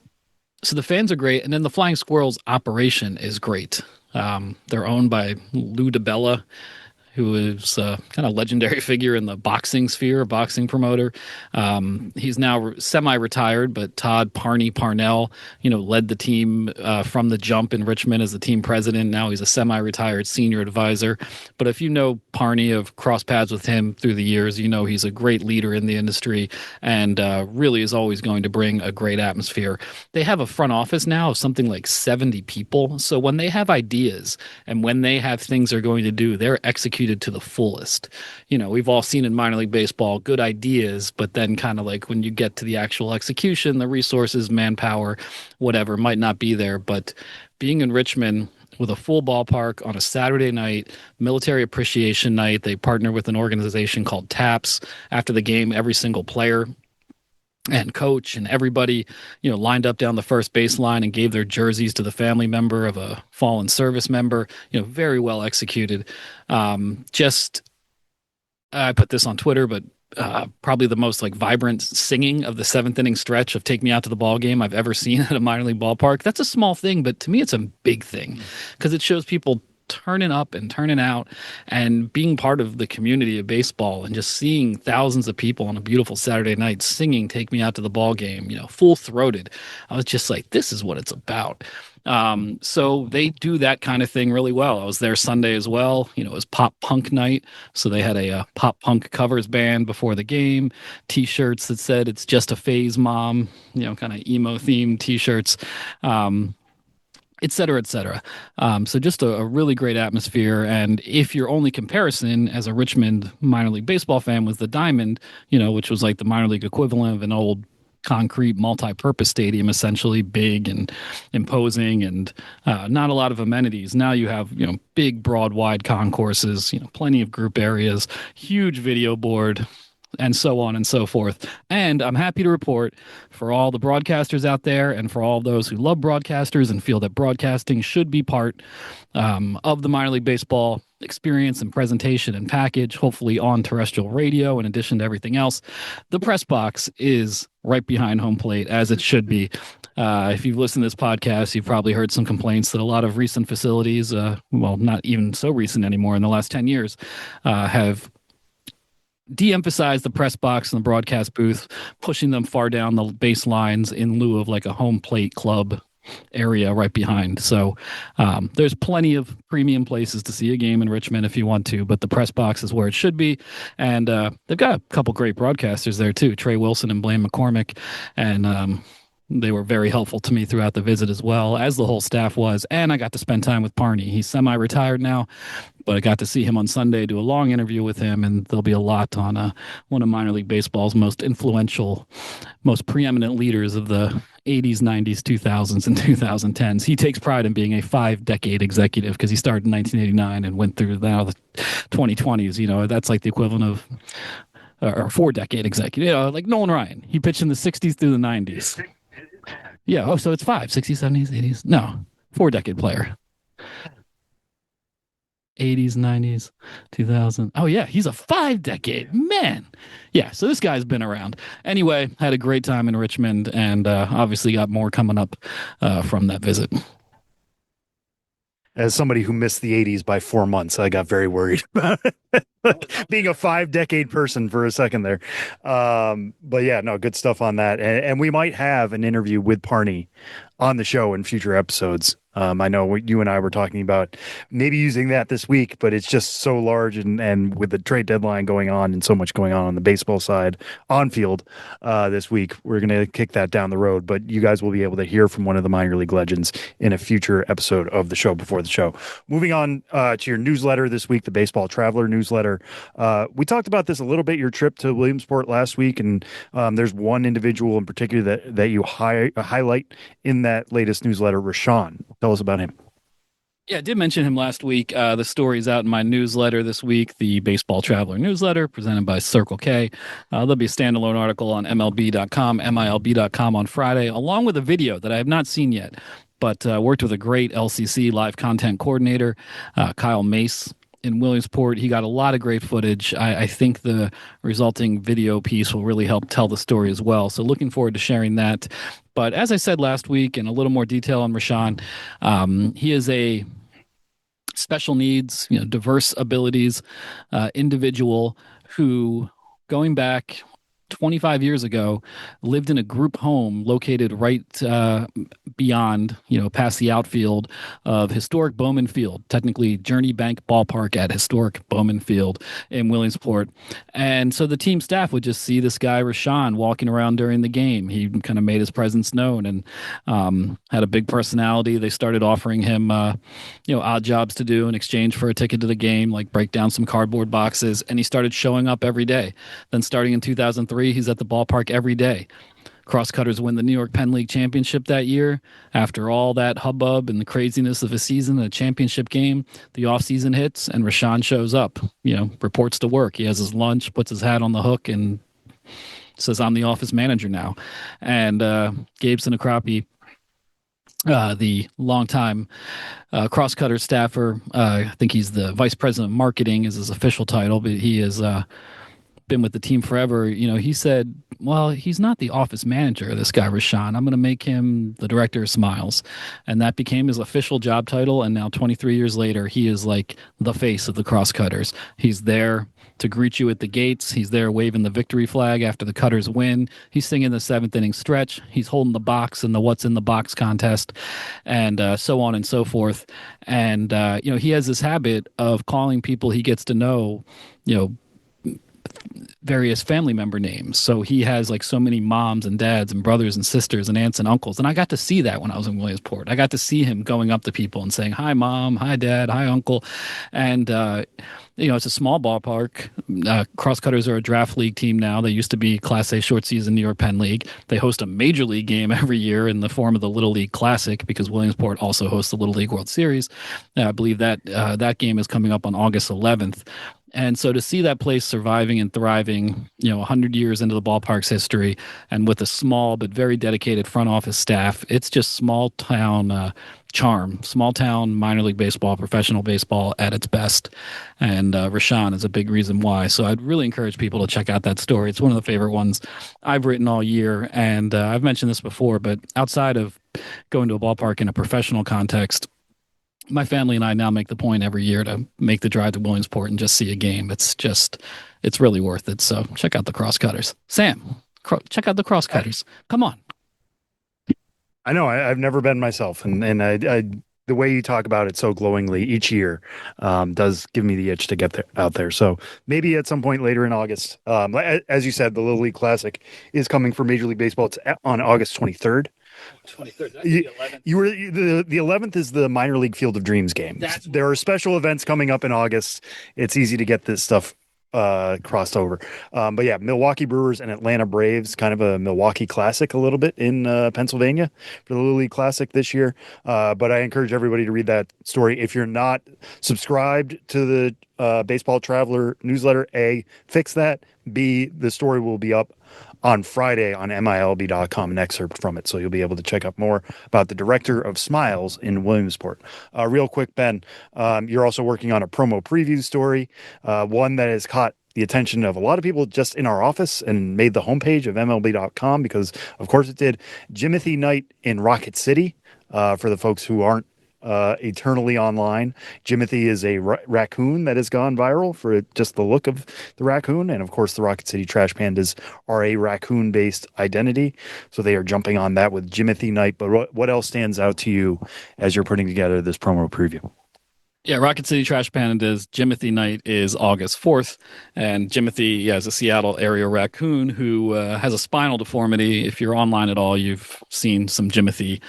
Speaker 5: the fans are great. And then the Flying Squirrels operation is great. They're owned by Lou DiBella, who is a kind of legendary figure in the boxing sphere, a boxing promoter. He's now semi-retired, but Todd Parnell, you know, led the team from the jump in Richmond as the team president. Now he's a semi-retired senior advisor. But if you know Parney, have crossed paths with him through the years, you know he's a great leader in the industry and really is always going to bring a great atmosphere. They have a front office now of something like 70 people. So when they have ideas and when they have things they're going to do, they're executing to the fullest. You know, we've all seen in minor league baseball good ideas, but then kind of like when you get to the actual execution, the resources, manpower, whatever might not be there. But being in Richmond with a full ballpark on a Saturday night, military appreciation night. They partner with an organization called TAPS. After the game, every single player and coach and everybody, lined up down the first baseline and gave their jerseys to the family member of a fallen service member. Very well executed. I put this on Twitter, but probably the most vibrant singing of the seventh inning stretch of "Take Me Out to the Ball Game" I've ever seen at a minor league ballpark. That's a small thing, but to me, it's a big thing because it shows people turning up and turning out and being part of the community of baseball, and just seeing thousands of people on a beautiful Saturday night singing "Take Me Out to the Ball Game," full throated. I was just like, this is what it's about. So they do that kind of thing really well. I was there Sunday as well. It was pop punk night. So they had a pop punk covers band before the game, t-shirts that said "It's just a phase, mom," kind of emo themed t-shirts. Et cetera, et cetera. So just a really great atmosphere. And if your only comparison as a Richmond minor league baseball fan was the Diamond, which was like the minor league equivalent of an old concrete multi-purpose stadium, essentially big and imposing and not a lot of amenities. Now you have, big, broad, wide concourses, plenty of group areas, huge video board, and so on and so forth. And I'm happy to report, for all the broadcasters out there and for all those who love broadcasters and feel that broadcasting should be part of the minor league baseball experience and presentation and package, hopefully on terrestrial radio in addition to everything else, the press box is right behind home plate, as it should be. If you've listened to this podcast, you've probably heard some complaints that a lot of recent facilities, not even so recent anymore, in the last 10 years, have de-emphasize the press box and the broadcast booth, pushing them far down the baselines in lieu of a home plate club area right behind. So there's plenty of premium places to see a game in Richmond if you want to, but the press box is where it should be. And they've got a couple great broadcasters there too, Trey Wilson and Blaine McCormick. And they were very helpful to me throughout the visit as well, as the whole staff was. And I got to spend time with Parney. He's semi-retired now, but I got to see him on Sunday, do a long interview with him, and there'll be a lot on one of minor league baseball's most influential, most preeminent leaders of the 80s, 90s, 2000s, and 2010s. He takes pride in being a 5-decade executive because he started in 1989 and went through now the 2020s. That's like the equivalent of or 4-decade executive, like Nolan Ryan. He pitched in the 60s through the 90s. Yeah. Oh, so it's 5, 60s, 70s, 80s. No, 4-decade player. 80s, 90s, 2000. Oh, yeah. He's a 5-decade man. Yeah. So this guy's been around. Anyway, had a great time in Richmond, and obviously got more coming up from that visit.
Speaker 3: As somebody who missed the 80s by 4 months, I got very worried about it. Being a 5-decade person for a second there. But yeah, no, good stuff on that. And we might have an interview with Parney on the show in future episodes. I know you and I were talking about maybe using that this week, but it's just so large, and with the trade deadline going on and so much going on the baseball side on field this week, we're going to kick that down the road. But you guys will be able to hear from one of the minor league legends in a future episode of the show before the show. Moving on to your newsletter this week, the Baseball Traveler newsletter. We talked about this a little bit, your trip to Williamsport last week, and there's one individual in particular that you highlight in that latest newsletter, Rashawn. Tell us about him.
Speaker 5: Yeah, I did mention him last week. The story's out in my newsletter this week, the Baseball Traveler newsletter presented by Circle K. There'll be a standalone article on MLB.com, MILB.com on Friday, along with a video that I have not seen yet, but worked with a great LCC live content coordinator, Kyle Mace, in Williamsport. He got a lot of great footage. I think the resulting video piece will really help tell the story as well. So looking forward to sharing that. But as I said last week, in a little more detail on Rashawn, he is a special needs, diverse abilities individual who, going back 25 years ago, lived in a group home located right beyond, past the outfield of historic Bowman Field, technically Journey Bank Ballpark at historic Bowman Field in Williamsport. And so the team staff would just see this guy, Rashawn, walking around during the game. He kind of made his presence known and had a big personality. They started offering him, odd jobs to do in exchange for a ticket to the game, like break down some cardboard boxes. And he started showing up every day. Then starting in 2003, he's at the ballpark every day. Crosscutters win the New York Penn League championship that year. After all that hubbub and the craziness of a season, a championship game, the offseason hits, and Rashawn shows up, reports to work. He has his lunch, puts his hat on the hook, and says, I'm the office manager now. And Gabe Sinacrapi, the longtime Crosscutter staffer, I think he's the vice president of marketing is his official title, but he has been with the team forever. He said, well, he's not the office manager, this guy Rashawn. I'm going to make him the director of smiles. And that became his official job title. And now 23 years later, he is like the face of the Crosscutters. He's there to greet you at the gates. He's there waving the victory flag after the Cutters win. He's singing the seventh inning stretch. He's holding the box in the What's in the Box contest, and so on and so forth. And, he has this habit of calling people he gets to know, various family member names. So he has like so many moms and dads and brothers and sisters and aunts and uncles. And I got to see that when I was in Williamsport. I got to see him going up to people and saying, hi, mom, hi, dad, hi, uncle. And, it's a small ballpark. Crosscutters are a draft league team now. They used to be Class A short season New York Penn League. They host a major league game every year in the form of the Little League Classic because Williamsport also hosts the Little League World Series. I believe that that game is coming up on August 11th. And so to see that place surviving and thriving, 100 years into the ballpark's history and with a small but very dedicated front office staff, it's just small town charm, small town minor league baseball, professional baseball at its best. And Rashawn is a big reason why. So I'd really encourage people to check out that story. It's one of the favorite ones I've written all year. And I've mentioned this before, but outside of going to a ballpark in a professional context, my family and I now make the point every year to make the drive to Williamsport and just see a game. It's really worth it. So check out the Crosscutters. Sam, check out the Crosscutters. Come on.
Speaker 3: I know I've never been myself, and I the way you talk about it so glowingly each year does give me the itch to get out there. So maybe at some point later in August, as you said, the Little League Classic is coming for Major League Baseball. It's on August 23rd.
Speaker 5: 23rd. That's the 11th.
Speaker 3: The 11th is the minor league Field of Dreams game. There are special events coming up in August. It's easy to get this stuff crossed over. But yeah, Milwaukee Brewers and Atlanta Braves, kind of a Milwaukee Classic a little bit in Pennsylvania for the Little League Classic this year. But I encourage everybody to read that story. If you're not subscribed to the Baseball Traveler newsletter, A, fix that. B, the story will be up on Friday on MILB.com, an excerpt from it. So you'll be able to check out more about the director of Smiles in Williamsport. Real quick, Ben, you're also working on a promo preview story, one that has caught the attention of a lot of people just in our office and made the homepage of MLB.com because, of course, it did. Jimothy Night in Rocket City, for the folks who aren't eternally online. Jimothy is a raccoon that has gone viral for just the look of the raccoon. And of course, the Rocket City Trash Pandas are a raccoon based identity. So they are jumping on that with Jimothy Night. But what else stands out to you as you're putting together this promo preview?
Speaker 5: Yeah, Rocket City Trash Pandas, Jimothy Night is August 4th. And Jimothy is a Seattle area raccoon who has a spinal deformity. If you're online at all, you've seen some Jimothy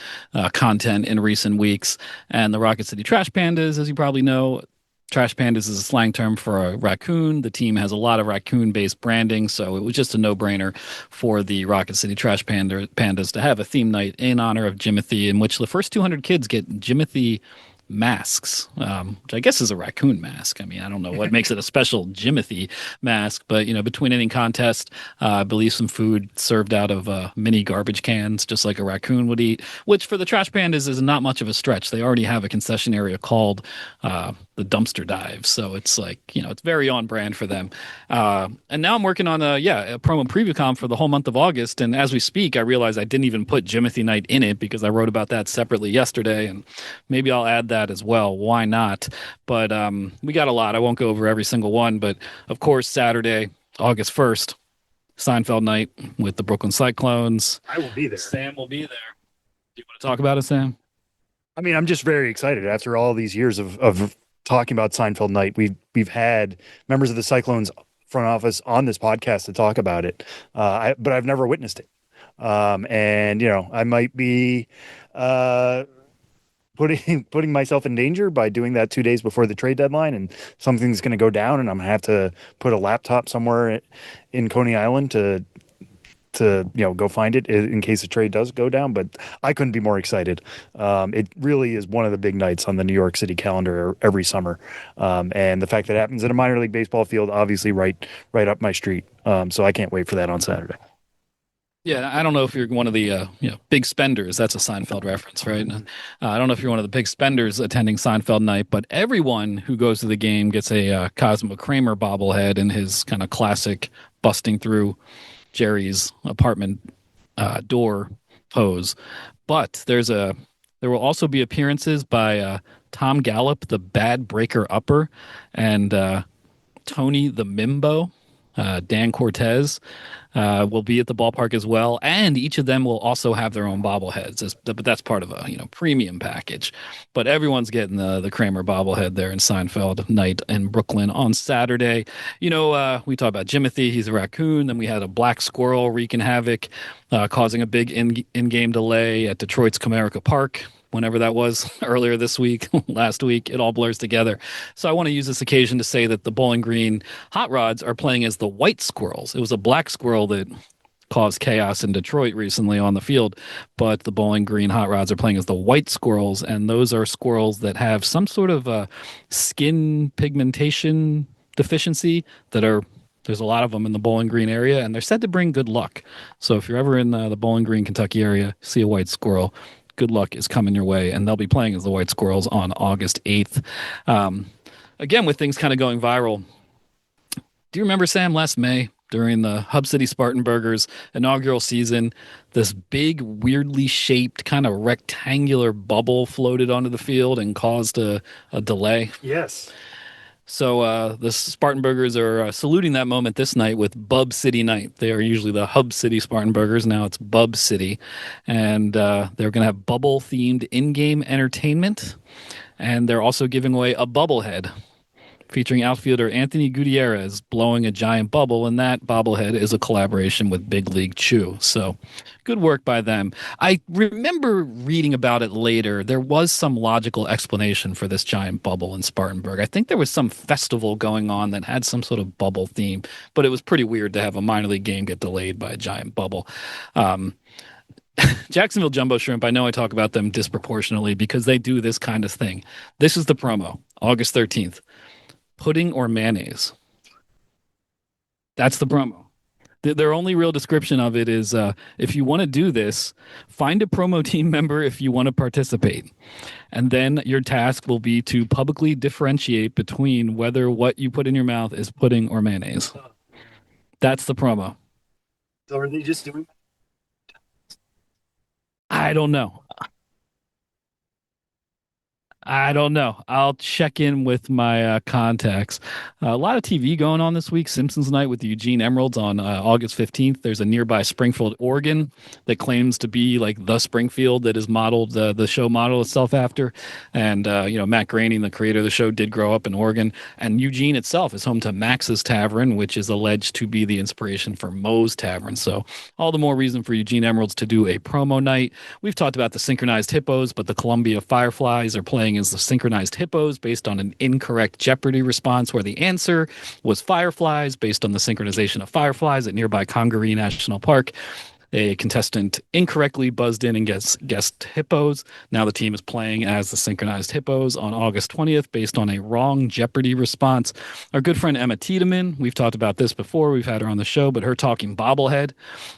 Speaker 5: content in recent weeks. And the Rocket City Trash Pandas, as you probably know, Trash Pandas is a slang term for a raccoon. The team has a lot of raccoon-based branding, so it was just a no-brainer for the Rocket City Trash Pandas to have a theme night in honor of Jimothy, in which the first 200 kids get Jimothy masks, which I guess is a raccoon mask. I mean, I don't know what makes it a special Jimothy mask, but between inning contest, I believe some food served out of mini garbage cans, just like a raccoon would eat, which for the Trash Pandas is not much of a stretch. They already have a concession area called the Dumpster Dive, so it's like it's very on brand for them. And now I'm working on a promo preview com for the whole month of August, and as we speak, I realize I didn't even put Jimothy Night in it because I wrote about that separately yesterday, and maybe I'll add that as well. Why not? But we got a lot. I won't go over every single one, but of course, Saturday, August 1st, Seinfeld night with the Brooklyn Cyclones.
Speaker 3: I will be there.
Speaker 5: Sam will be there. Do you want to talk about it, Sam?
Speaker 3: I mean, I'm just very excited after all these years of talking about Seinfeld night. We've had members of the Cyclones front office on this podcast to talk about it, but I've never witnessed it. And I might be putting myself in danger by doing that 2 days before the trade deadline, and something's going to go down, and I'm going to have to put a laptop somewhere in Coney Island to to go find it in case the trade does go down. But I couldn't be more excited. It really is one of the big nights on the New York City calendar every summer, and the fact that it happens in a minor league baseball field, obviously right up my street. So I can't wait for that on Saturday.
Speaker 5: Yeah, I don't know if you're one of the big spenders. That's a Seinfeld reference, right? I don't know if you're one of the big spenders attending Seinfeld night, but everyone who goes to the game gets a Cosmo Kramer bobblehead in his kind of classic busting through Jerry's apartment door pose. But there will also be appearances by Tom Gallup, the bad breaker upper, and Tony the Mimbo. Dan Cortez will be at the ballpark as well, and each of them will also have their own bobbleheads. But that's part of a premium package. But everyone's getting the Kramer bobblehead there in Seinfeld night in Brooklyn on Saturday. We talked about Jimothy. He's a raccoon. Then we had a black squirrel wreaking havoc, causing a big in-game delay at Detroit's Comerica Park. Whenever that was earlier this week, last week, it all blurs together. So I want to use this occasion to say that the Bowling Green Hot Rods are playing as the White Squirrels. It was a black squirrel that caused chaos in Detroit recently on the field, but the Bowling Green Hot Rods are playing as the White Squirrels, and those are squirrels that have some sort of skin pigmentation deficiency there's a lot of them in the Bowling Green area, and they're said to bring good luck. So if you're ever in the Bowling Green, Kentucky area, see a white squirrel, good luck is coming your way, and they'll be playing as the White Squirrels on August 8th. Again, with things kind of going viral, do you remember, Sam, last May during the Hub City Spartanburgers inaugural season, this big, weirdly shaped kind of rectangular bubble floated onto the field and caused a delay?
Speaker 3: Yes.
Speaker 5: So the Spartanburgers are saluting that moment this night with Bub City Night. They are usually the Hub City Spartanburgers. Now it's Bub City. And they're going to have bubble-themed in-game entertainment. And they're also giving away a bobblehead featuring outfielder Anthony Gutierrez blowing a giant bubble, and that bobblehead is a collaboration with Big League Chew. So good work by them. I remember reading about it later. There was some logical explanation for this giant bubble in Spartanburg. I think there was some festival going on that had some sort of bubble theme, but it was pretty weird to have a minor league game get delayed by a giant bubble. Jacksonville Jumbo Shrimp, I know I talk about them disproportionately because they do this kind of thing. This is the promo, August 13th. Pudding or mayonnaise. That's the promo. Their only real description of it is if you want to do this, find a promo team member if you want to participate. And then your task will be to publicly differentiate between whether what you put in your mouth is pudding or mayonnaise. That's the promo.
Speaker 3: So are they just doing?
Speaker 5: I don't know. I'll check in with my contacts. A lot of TV going on this week. Simpsons Night with the Eugene Emeralds on August 15th. There's a nearby Springfield, Oregon that claims to be like the Springfield that is modeled, the show modeled itself after. And, Matt Groening, the creator of the show, did grow up in Oregon. And Eugene itself is home to Max's Tavern, which is alleged to be the inspiration for Moe's Tavern. So all the more reason for Eugene Emeralds to do a promo night. We've talked about the Synchronized Hippos, but the Columbia Fireflies are playing as the Synchronized Hippos based on an incorrect Jeopardy response where the answer was fireflies based on the synchronization of fireflies at nearby Congaree National Park. A contestant incorrectly buzzed in and guessed hippos. Now the team is playing as the Synchronized Hippos on August 20th based on a wrong Jeopardy response. Our good friend Emma Tiedemann, we've talked about this before. We've had her on the show, but her talking bobblehead.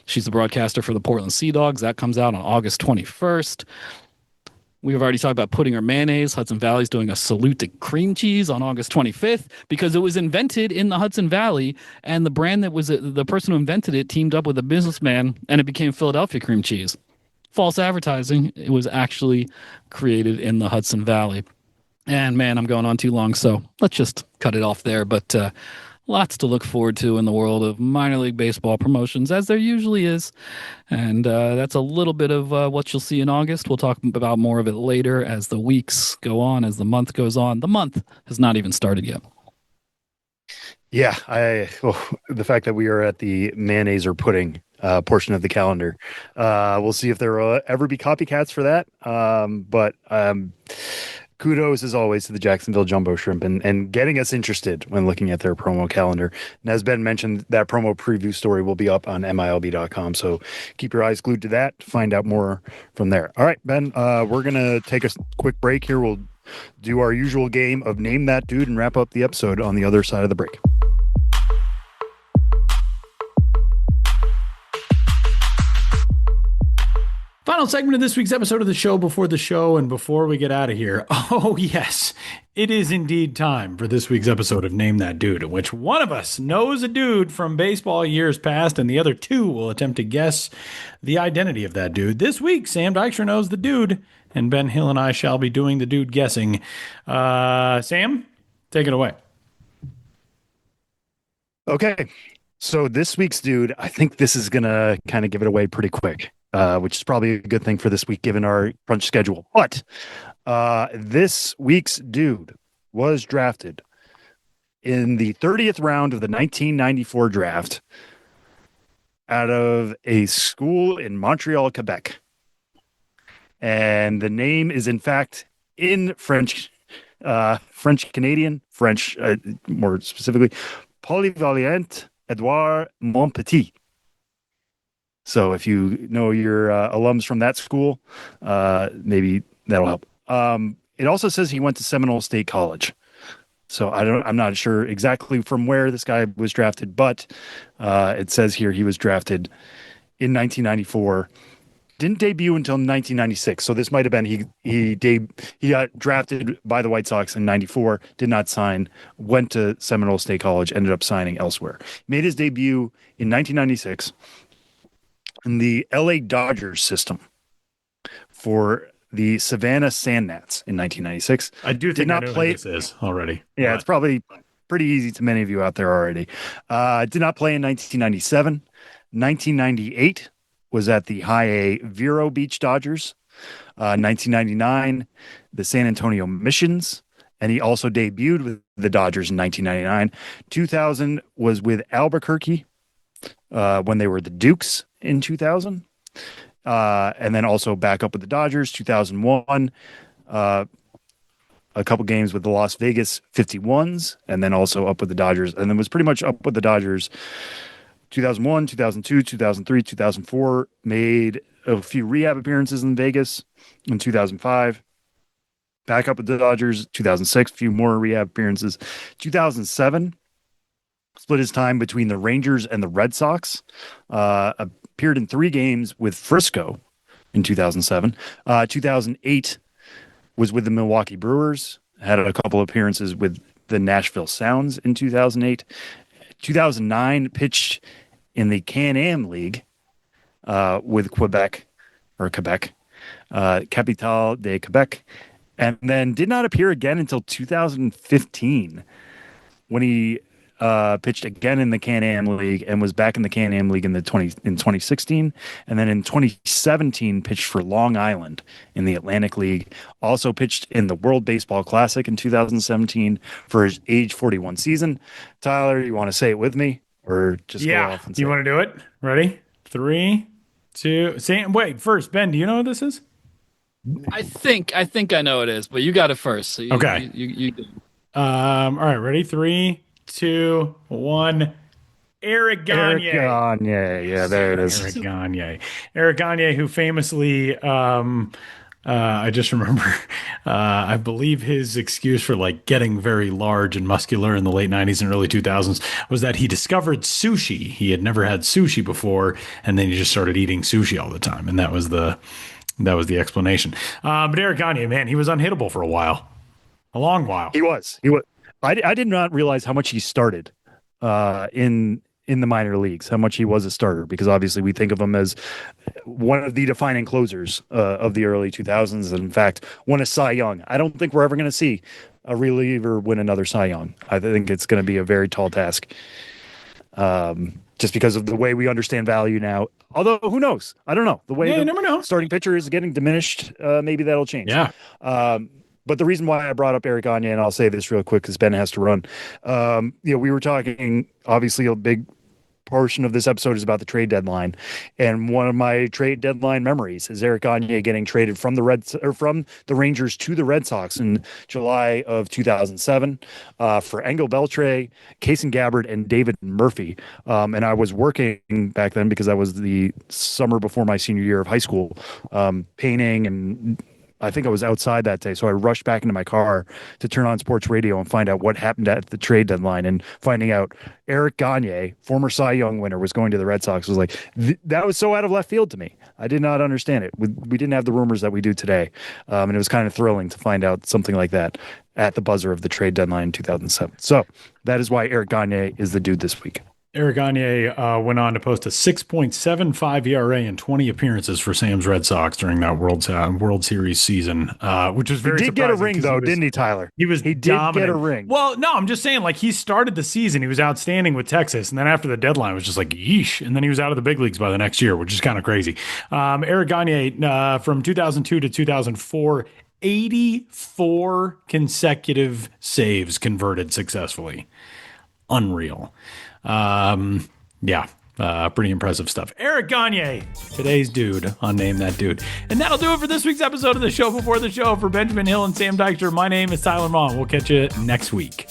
Speaker 5: She's the broadcaster for the Portland Sea Dogs. That comes out on August 21st. We've already talked about pudding or mayonnaise. Hudson Valley's doing a salute to cream cheese on August 25th because it was invented in the Hudson Valley, and the brand that was the person who invented it teamed up with a businessman, and it became Philadelphia cream cheese. False advertising. It was actually created in the Hudson Valley. And man, I'm going on too long, so let's just cut it off there. But lots to look forward to in the world of minor league baseball promotions, as there usually is. And that's a little bit of what you'll see in August. We'll talk about more of it later as the weeks go on, as the month goes on. The month has not even started yet.
Speaker 3: Yeah, the fact that we are at the mayonnaise or pudding portion of the calendar. We'll see if there will ever be copycats for that. But kudos as always to the Jacksonville Jumbo Shrimp and getting us interested when looking at their promo calendar. And as Ben mentioned, that promo preview story will be up on MILB.com. So keep your eyes glued to that to find out more from there. All right, Ben, we're going to take a quick break here. We'll do our usual game of Name That Dude and wrap up the episode on the other side of the break.
Speaker 2: Final segment of this week's episode of the show before the show and before we get out of here. Oh, yes, it is indeed time for this week's episode of Name That Dude, in which one of us knows a dude from baseball years past and the other two will attempt to guess the identity of that dude. This week, Sam Dykstra knows the dude, and Ben Hill and I shall be doing the dude guessing. Sam, take it away.
Speaker 3: Okay, so this week's dude, I think this is going to kind of give it away pretty quick. Which is probably a good thing for this week, given our crunch schedule. But this week's dude was drafted in the 30th round of the 1994 draft out of a school in Montreal, Quebec. And the name is, in fact, in French Canadian, more specifically, Polyvalent Edouard Montpetit. So if you know your alums from that school, maybe that'll help. It also says he went to Seminole State College. So I'm not sure exactly from where this guy was drafted, but it says here he was drafted in 1994. Didn't debut until 1996. So this might have been he got drafted by the White Sox in 94, did not sign, went to Seminole State College, ended up signing elsewhere. Made his debut in 1996. In the LA Dodgers system for the Savannah Sand Gnats in 1996.
Speaker 2: I do think I know who this is already.
Speaker 3: Yeah, it's probably pretty easy to many of you out there already. Did not play in 1997. 1998 was at the High A Vero Beach Dodgers. 1999, the San Antonio Missions. And he also debuted with the Dodgers in 1999. 2000 was with Albuquerque when they were the Dukes in 2000, and then also back up with the Dodgers 2001, a couple games with the Las Vegas 51s, and then also up with the Dodgers, and then was pretty much up with the Dodgers 2001, 2002, 2003, 2004, made a few rehab appearances in Vegas in 2005, back up with the Dodgers 2006, a few more rehab appearances, 2007, split his time between the Rangers and the Red Sox, appeared in 3 games with Frisco in 2007. 2008 was with the Milwaukee Brewers, had a couple appearances with the Nashville Sounds in 2008. 2009 pitched in the Can-Am League with Quebec, Capitale de Quebec, and then did not appear again until 2015 when he pitched again in the Can-Am League and was back in the Can-Am League in 2016, and then in 2017 pitched for Long Island in the Atlantic League. Also pitched in the World Baseball Classic in 2017 for his age 41 season. Tyler, you want to say it with me, or just go off and say
Speaker 2: you want to do it? Ready? 3, 2. Sam, wait. First, Ben, do you know what this is?
Speaker 5: I think I know it is, but you got it first. So
Speaker 2: Okay.
Speaker 5: You
Speaker 2: all right. Ready? 3, 2, 1. Eric Gagne.
Speaker 3: Eric Gagne. Yeah, there it is.
Speaker 2: Eric Gagne. Eric Gagne, who famously, I just remember, I believe his excuse for like getting very large and muscular in the late 90s and early 2000s was that he discovered sushi. He had never had sushi before, and then he just started eating sushi all the time, and that was the explanation. But Eric Gagne, man, he was unhittable for a while, a long while.
Speaker 3: He was. I did not realize how much he started in the minor leagues, how much he was a starter, because obviously we think of him as one of the defining closers of the early 2000s. And in fact, won a Cy Young. I don't think we're ever going to see a reliever win another Cy Young. I think it's going to be a very tall task, just because of the way we understand value now. Although, who knows? I don't know. The way
Speaker 2: you never know.
Speaker 3: Starting pitcher is getting diminished. Maybe that'll change.
Speaker 2: Yeah.
Speaker 3: But the reason why I brought up Eric Gagne, and I'll say this real quick because Ben has to run. We were talking, obviously, a big portion of this episode is about the trade deadline, and one of my trade deadline memories is Eric Gagne getting traded from the Rangers to the Red Sox in July of 2007 for Engel Beltre, Kaysen Gabbard, and David Murphy. And I was working back then because that was the summer before my senior year of high school, painting, and I think I was outside that day. So I rushed back into my car to turn on sports radio and find out what happened at the trade deadline, and finding out Eric Gagne, former Cy Young winner, was going to the Red Sox was like, that was so out of left field to me. I did not understand it. We didn't have the rumors that we do today. And it was kind of thrilling to find out something like that at the buzzer of the trade deadline in 2007. So that is why Eric Gagne is the dude this week.
Speaker 2: Eric Gagne went on to post a 6.75 ERA in 20 appearances for Sam's Red Sox during that World Series season, which was very surprising.
Speaker 3: He did get a ring, though, didn't he, Tyler?
Speaker 2: He
Speaker 3: did
Speaker 2: dominant.
Speaker 3: Get a ring.
Speaker 2: Well, no, I'm just saying, like, he started the season, he was outstanding with Texas, and then after the deadline, it was just like, yeesh, and then he was out of the big leagues by the next year, which is kind of crazy. Eric Gagne, from 2002 to 2004, 84 consecutive saves converted successfully. Unreal. Pretty impressive stuff. Eric Gagne, today's dude on Name That Dude. And that'll do it for this week's episode of The Show Before the Show. For Benjamin Hill and Sam Dykstra, my name is Tyler Maughan. We'll catch you next week.